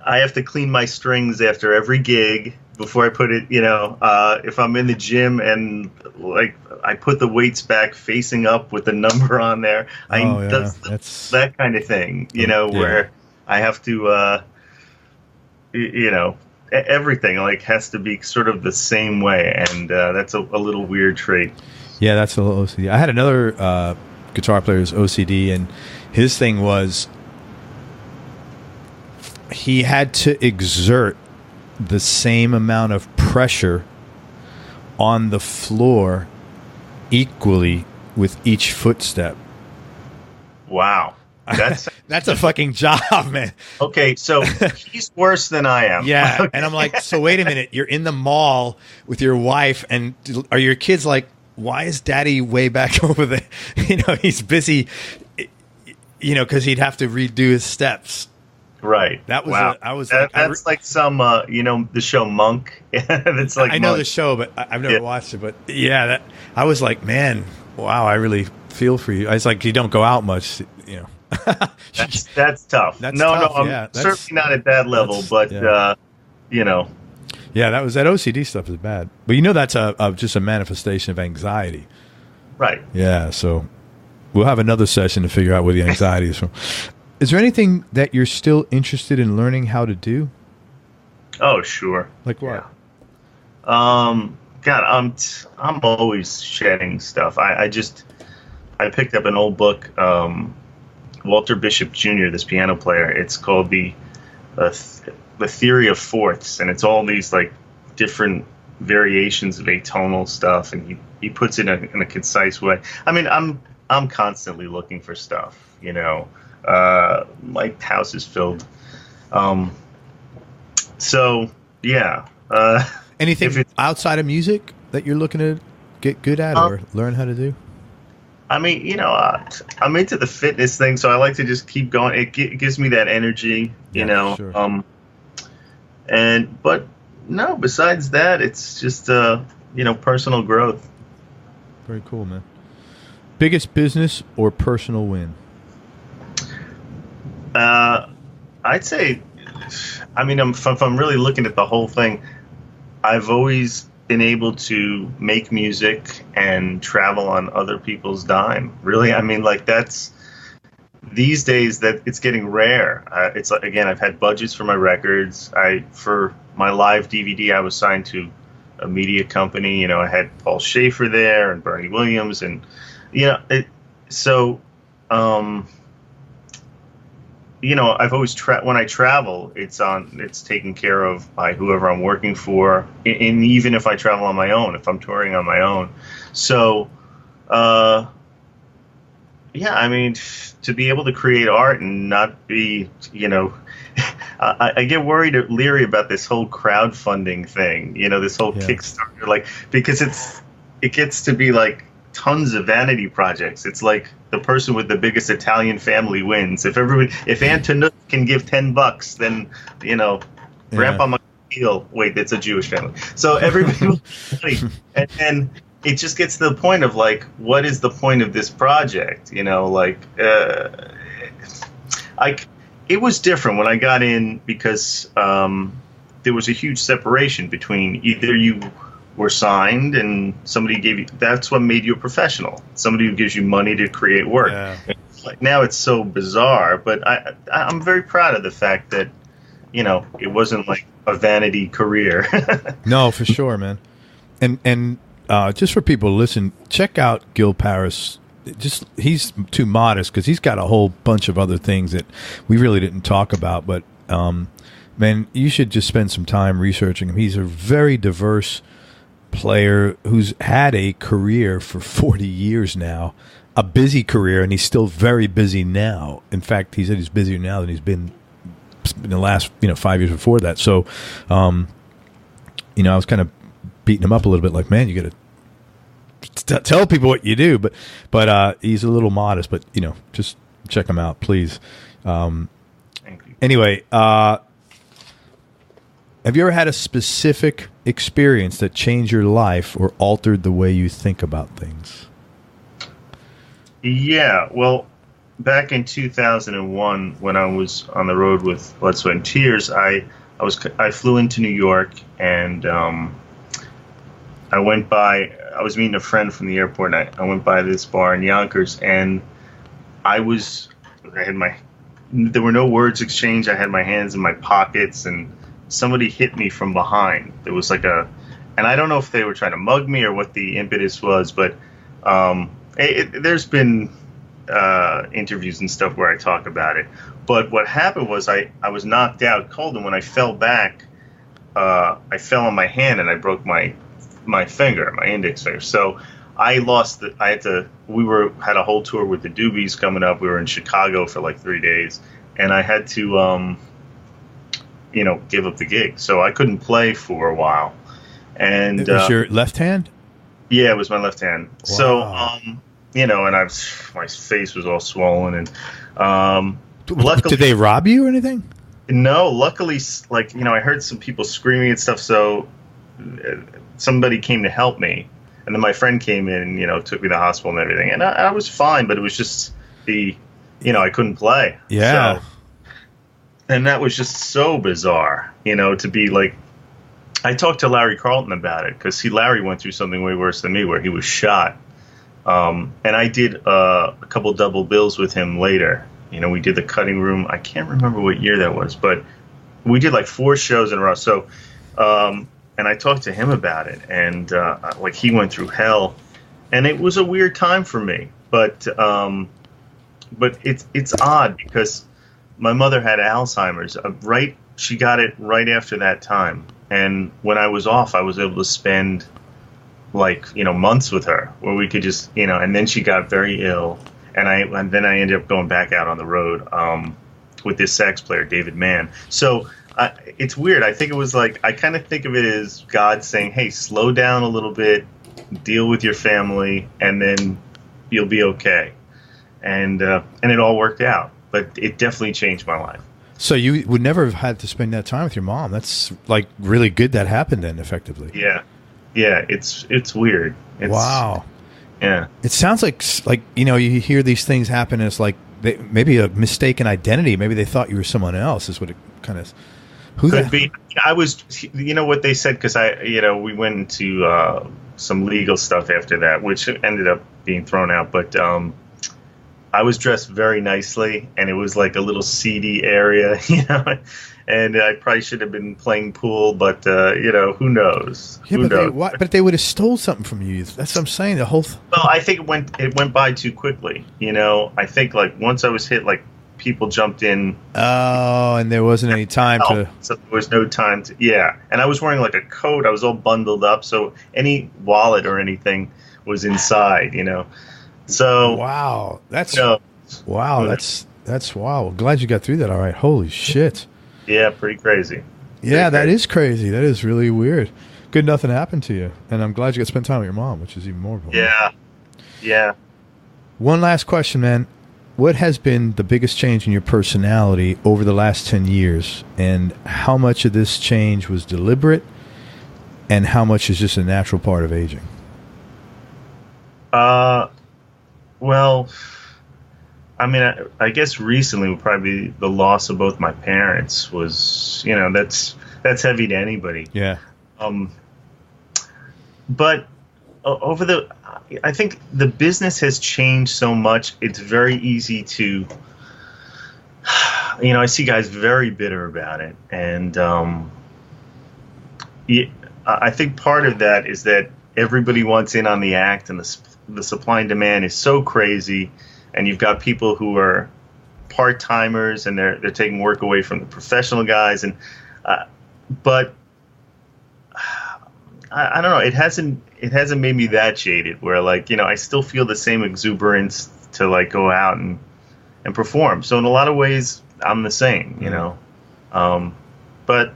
B: have to clean my strings after every gig before I put it, if I'm in the gym and like I put the weights back facing up with the number on there, that's that kind of thing, where I have to, everything like has to be sort of the same way, and that's a little weird trait.
A: Yeah, that's a little OCD. I had another guitar player who's OCD, and his thing was he had to exert the same amount of pressure on the floor equally with each footstep.
B: Wow.
A: That's a fucking job, man.
B: Okay, so he's worse than I am.
A: Yeah,
B: okay.
A: And I'm like, so wait a minute, you're in the mall with your wife, and are your kids like, why is daddy way back over there? He's busy, because he'd have to redo his steps.
B: Right.
A: That was.
B: Wow. That's like some, the show Monk. It's like
A: I know
B: Monk.
A: the show, but I've never watched it. But yeah, I was like, man, wow, I really feel for you. It's like you don't go out much,
B: That's tough.
A: That's
B: no,
A: tough.
B: I'm certainly not at that level, but
A: Yeah, that OCD stuff is bad. But that's just a manifestation of anxiety.
B: Right.
A: Yeah. So we'll have another session to figure out where the anxiety is from. Is there anything that you're still interested in learning how to do?
B: Oh, sure.
A: Like what?
B: Yeah. God, I'm always shedding stuff. I picked up an old book, Walter Bishop Jr., this piano player. It's called the Theory of Fourths, and it's all these like different variations of atonal stuff, and he puts it in a concise way. I mean, I'm constantly looking for stuff, my house is filled. So yeah.
A: Anything outside of music that you're looking to get good at or learn how to do?
B: I mean, I'm into the fitness thing, so I like to just keep going. It gives me that energy,
A: Sure.
B: But no, besides that, it's just, personal growth.
A: Very cool, man. Biggest business or personal win?
B: I'd say, if I'm really looking at the whole thing, I've always been able to make music and travel on other people's dime. Really, that's these days that it's getting rare. It's like, again, I've had budgets for my records. For my live DVD, I was signed to a media company. I had Paul Schaefer there and Bernie Williams, and I've always when I travel, it's taken care of by whoever I'm working for, and even if I travel on my own, if I'm touring on my own. So, to be able to create art and not be, I get leery about this whole crowdfunding thing, this whole Kickstarter, because it gets to be like tons of vanity projects. It's like the person with the biggest Italian family wins. If Antonucci can give $10, then Grandpa McNeil. Wait, that's a Jewish family. So everybody will money, and it just gets to the point of like, what is the point of this project? It was different when I got in because there was a huge separation between either you were signed and somebody gave you, that's what made you a professional, somebody who gives you money to create work. Yeah. Like now it's so bizarre, but I'm very proud of the fact that, it wasn't like a vanity career.
A: No, for sure, man. And just for people to listen, check out Gil Parris. He's too modest because he's got a whole bunch of other things that we really didn't talk about. But man, you should just spend some time researching him. He's a very diverse player who's had a career for 40 years now, a busy career, and he's still very busy now. In fact, he said he's busier now than he's been in the last 5 years before that. So, I was kind of beating him up a little bit, like, man, you got to tell people what you do, but he's a little modest. But just check him out, please.
B: Thank you.
A: Anyway, have you ever had a specific experience that changed your life or altered the way you think about things?
B: Yeah, well, back in 2001, when I was on the road with Blood, Sweat, and Tears, I flew into New York, and I was meeting a friend from the airport, and I went by this bar in Yonkers, and there were no words exchanged. I had my hands in my pockets, and somebody hit me from behind. There was and I don't know if they were trying to mug me or what the impetus was, but there's been interviews and stuff where I talk about it. But what happened was I was knocked out cold, and when I fell back, I fell on my hand and I broke my finger, my index finger. So I lost we had a whole tour with the Doobies coming up. We were in Chicago for like 3 days, and I had to give up the gig. So I couldn't play for a while. And
A: it was your left hand?
B: Yeah, it was my left hand.
A: Wow.
B: So, and my face was all swollen. And luckily,
A: did they rob you or anything?
B: No, luckily, I heard some people screaming and stuff. So somebody came to help me. And then my friend came in and, took me to the hospital and everything. And I was fine, but it was just I couldn't play.
A: Yeah.
B: So, and that was just so bizarre, to be like, I talked to Larry Carlton about it because Larry went through something way worse than me where he was shot. And I did a couple double bills with him later. We did the Cutting Room. I can't remember what year that was, but we did like 4 shows in a row. So, and I talked to him about it, and he went through hell, and it was a weird time for me. But it's odd because my mother had Alzheimer's. She got it right after that time. And when I was off, I was able to spend months with her where we could just, and then she got very ill. And then I ended up going back out on the road with this sax player, David Mann. So it's weird. I think it was I kind of think of it as God saying, hey, slow down a little bit, deal with your family, and then you'll be okay. And it all worked out. But it definitely changed my life.
A: So you would never have had to spend that time with your mom. That's really good that happened then, effectively.
B: Yeah. Yeah, it's weird.
A: Wow.
B: Yeah.
A: It sounds like you hear these things happen, and it's like maybe a mistaken identity. Maybe they thought you were someone else. Is what it kind of.
B: Could be. I was. What they said, because we went into some legal stuff after that, which ended up being thrown out. But I was dressed very nicely, and it was like a little seedy area, and I probably should have been playing pool, but who knows?
A: Yeah, but they would have stole something from you. That's what I'm saying. The whole.
B: Well, I think it went by too quickly. I think once I was hit, people jumped in.
A: Oh, and there wasn't any time to.
B: So there was no time to. Yeah, and I was wearing a coat. I was all bundled up, so any wallet or anything was inside. So
A: wow, that's wow, that's wow. Glad you got through that. All right, holy shit.
B: Yeah, pretty crazy.
A: Yeah, that is crazy. That is really weird. Good, nothing happened to you, and I'm glad you got to spend time with your mom, which is even more important.
B: Yeah, Yeah.
A: One last question, man. What has been the biggest change in your personality over the last 10 years? And how much of this change was deliberate? And how much is just a natural part of aging?
B: Well, I mean, I guess recently would probably be the loss of both my parents was, that's heavy to anybody.
A: Yeah.
B: But I think the business has changed so much. It's very easy to, I see guys very bitter about it. And I think part of that is that everybody wants in on the act, and the supply and demand is so crazy. And you've got people who are part-timers, and they're taking work away from the professional guys. And but I don't know. It hasn't made me that jaded where I still feel the same exuberance to go out and perform. So in a lot of ways, I'm the same, but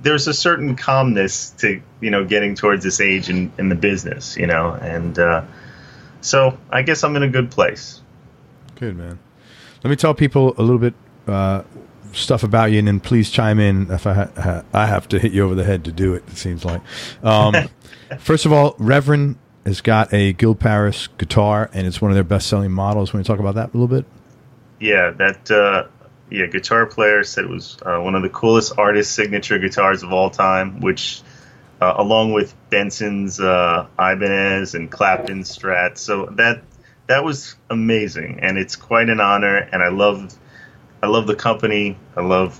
B: there's a certain calmness to, getting towards this age in the business, and so I guess I'm in a good place.
A: Good, man. Let me tell people a little bit stuff about you, and then please chime in if I have to hit you over the head to do it. It seems like. First of all, Reverend has got a Gil Parris guitar, and it's one of their best-selling models. Want to talk about that a little bit?
B: Yeah, guitar player said it was one of the coolest artist signature guitars of all time, which, along with Benson's Ibanez and Clapton's Strat, so that was amazing, and it's quite an honor. And I love the company. I love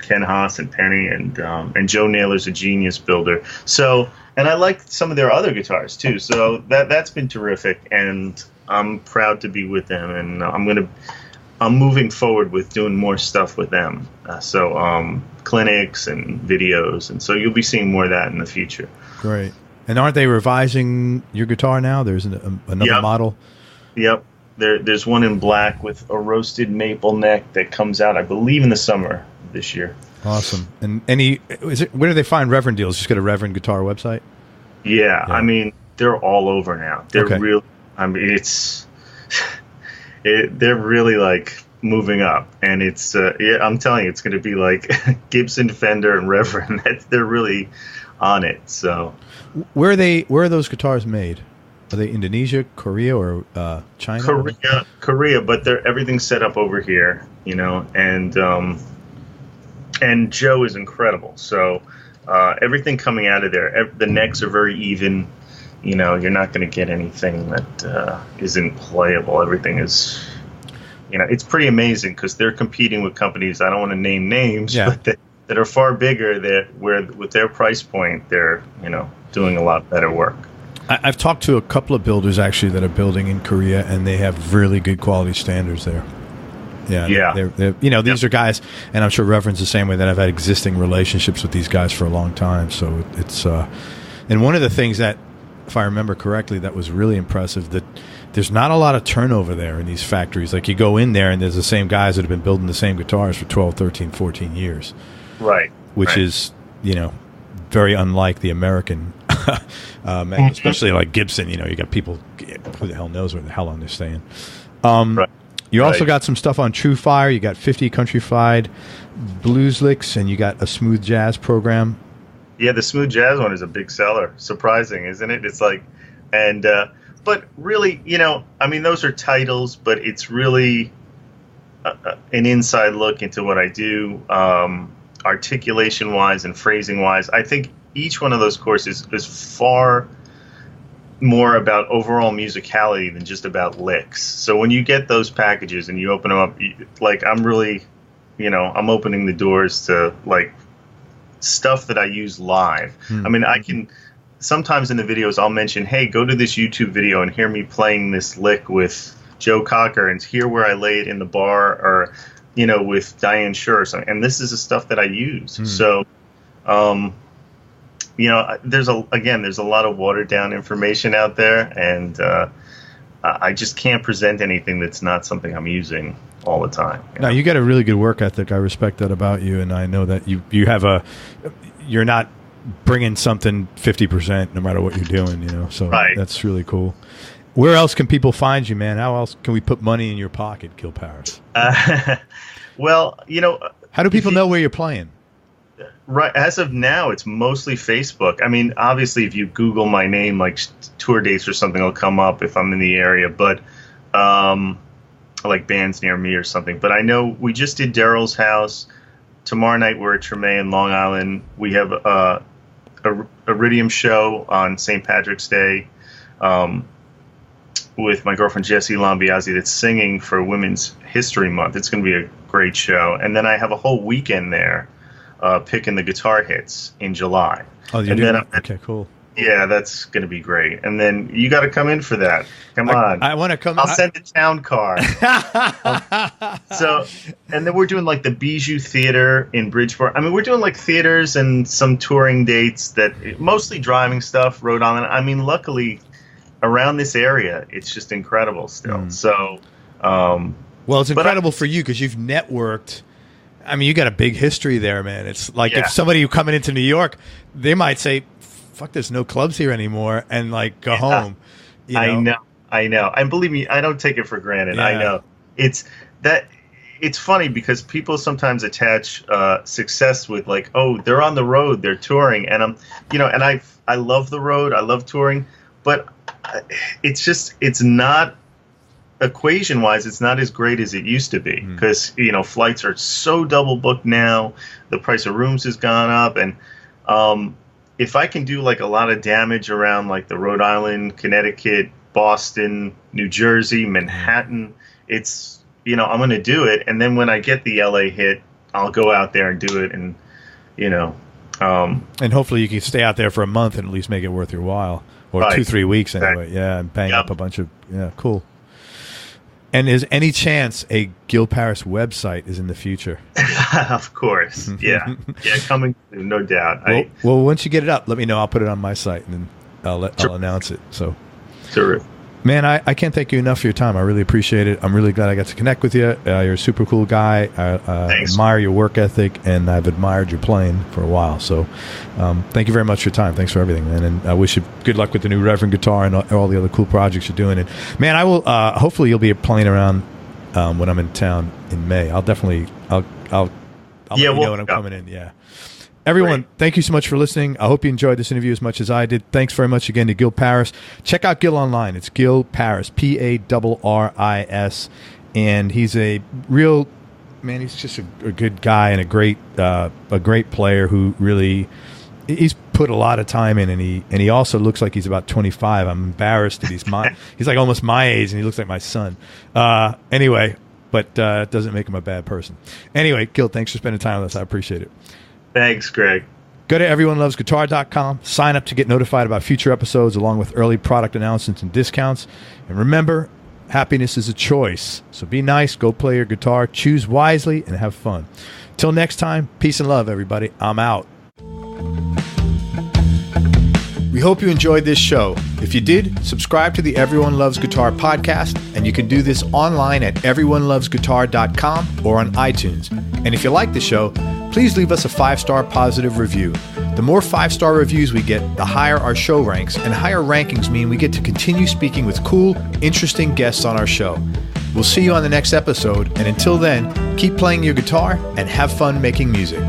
B: Ken Haas and Penny, and Joe Naylor's a genius builder. So, and I like some of their other guitars too. So that's been terrific, and I'm proud to be with them. And I'm moving forward with doing more stuff with them. So clinics and videos, and so you'll be seeing more of that in the future.
A: Great. And aren't they revising your guitar now? There's another model. Yep.
B: There's one in black with a roasted maple neck that comes out, I believe, in the summer this year.
A: Awesome. And where do they find Reverend deals? Just go to Reverend Guitar website?
B: Yeah. I mean, they're all over now. They're real. I mean, they're really moving up, and it's I'm telling you, it's going to be like Gibson, Fender, and Reverend. They're really on it. So,
A: where are those guitars made? Are they Indonesia, Korea, or China?
B: Korea, but everything's set up over here, and Joe is incredible. So everything coming out of there, the necks are very even. You're not going to get anything that isn't playable. Everything is, it's pretty amazing because they're competing with companies. I don't want to name names, but that are far bigger. Where with their price point, they're doing a lot better work.
A: I've talked to a couple of builders actually that are building in Korea, and they have really good quality standards there. Yeah. These are guys, and I'm sure Reverend's the same way, that I've had existing relationships with these guys for a long time. So it's and one of the things that, if I remember correctly, that was really impressive, that there's not a lot of turnover there in these factories. Like, you go in there and there's the same guys that have been building the same guitars for 12, 13, 14 years.
B: Right.
A: Which is, very unlike the American, especially like Gibson. You got people, who the hell knows how long they're staying.
B: Right.
A: You also got some stuff on True Fire. You got 50 Countryfied blues licks, and you got a smooth jazz program.
B: Yeah, the smooth jazz one is a big seller. Surprising, isn't it? It's like, and but really, those are titles, but it's really an inside look into what I do, articulation-wise and phrasing-wise. I think each one of those courses is far more about overall musicality than just about licks. So when you get those packages and you open them up, I'm really, I'm opening the doors to stuff that I use live. I mean, I can sometimes in the videos I'll mention, hey, go to this YouTube video and hear me playing this lick with Joe Cocker, and hear where I lay it in the bar, or with Diane Shure or something. And this is the stuff that I use. So there's a lot of watered down information out there, and I just can't present anything that's not something I'm using all the time.
A: Now, you got a really good work ethic. I respect that about you, and I know that you have you're not bringing something 50% no matter what you're doing, so That's really cool. Where else can people find you, man? How else can we put money in your pocket, Gil Parris?
B: Well,
A: how do people know where you're playing?
B: Right. As of now, it's mostly Facebook. I mean, obviously, if you Google my name, like tour dates or something will come up if I'm in the area, but like bands near me or something. But I know we just did Daryl's house. Tomorrow night, we're at Treme in Long Island. We have a Iridium show on St. Patrick's Day with my girlfriend Jessie Lambiazzi that's singing for Women's History Month. It's going to be a great show. And then I have a whole weekend there picking the guitar hits in July.
A: Oh, you're doing that? Okay, cool.
B: Yeah, that's going to be great. And then you got to come in for that. Come on.
A: I want to come.
B: I'll send a town car. And then we're doing like the Bijou Theater in Bridgeport. I mean, we're doing like theaters and some touring dates that mostly driving stuff, Rhode Island. I mean, luckily around this area, it's just incredible still. So,
A: well, it's incredible for you because you've networked. I mean, you got a big history there, man. It's like if somebody coming into New York, they might say, fuck, there's no clubs here anymore, and like go home.
B: I know. And believe me, I don't take it for granted. Yeah. I know. It's funny because people sometimes attach success with like, oh, they're on the road, they're touring, and and I love the road, I love touring, but it's not equation wise, it's not as great as it used to be because flights are so double booked now, the price of rooms has gone up, and if I can do like a lot of damage around like the Rhode Island, Connecticut, Boston, New Jersey, Manhattan, it's I'm going to do it, and then when I get the LA hit, I'll go out there and do it, and
A: and hopefully you can stay out there for a month and at least make it worth your while, or 2-3 weeks anyway. Yeah, and bang up a bunch of cool. And is any chance a Gil Parris website is in the future?
B: Of course, yeah, coming soon, no doubt.
A: Well, once you get it up, let me know. I'll put it on my site, and then I'll announce it. So,
B: terrific.
A: Man, I can't thank you enough for your time. I really appreciate it. I'm really glad I got to connect with you. You're a super cool guy. I admire your work ethic, and I've admired your playing for a while. So thank you very much for your time. Thanks for everything, man. And I wish you good luck with the new Reverend guitar and all the other cool projects you're doing. And, man, I will hopefully you'll be playing around when I'm in town in May. I'll definitely I'll let you know when I'm coming in. Yeah. Everyone, thank you so much for listening. I hope you enjoyed this interview as much as I did. Thanks very much again to Gil Parris. Check out Gil online. It's Gil Parris, Parris. And he's a real, man, he's just a good guy and a great player who really, he's put a lot of time in, and he also looks like he's about 25. I'm embarrassed that he's like almost my age, and he looks like my son. Anyway, but it doesn't make him a bad person. Anyway, Gil, thanks for spending time with us. I appreciate it.
B: Thanks, Greg.
A: Go to everyonelovesguitar.com. Sign up to get notified about future episodes along with early product announcements and discounts. And remember, happiness is a choice. So be nice, go play your guitar, choose wisely, and have fun. Till next time, peace and love, everybody. I'm out. We hope you enjoyed this show. If you did, subscribe to the Everyone Loves Guitar podcast, and you can do this online at everyonelovesguitar.com or on iTunes. And if you like the show, please leave us a 5-star positive review. The more 5-star reviews we get, the higher our show ranks, and higher rankings mean we get to continue speaking with cool, interesting guests on our show. We'll see you on the next episode, and until then, keep playing your guitar and have fun making music.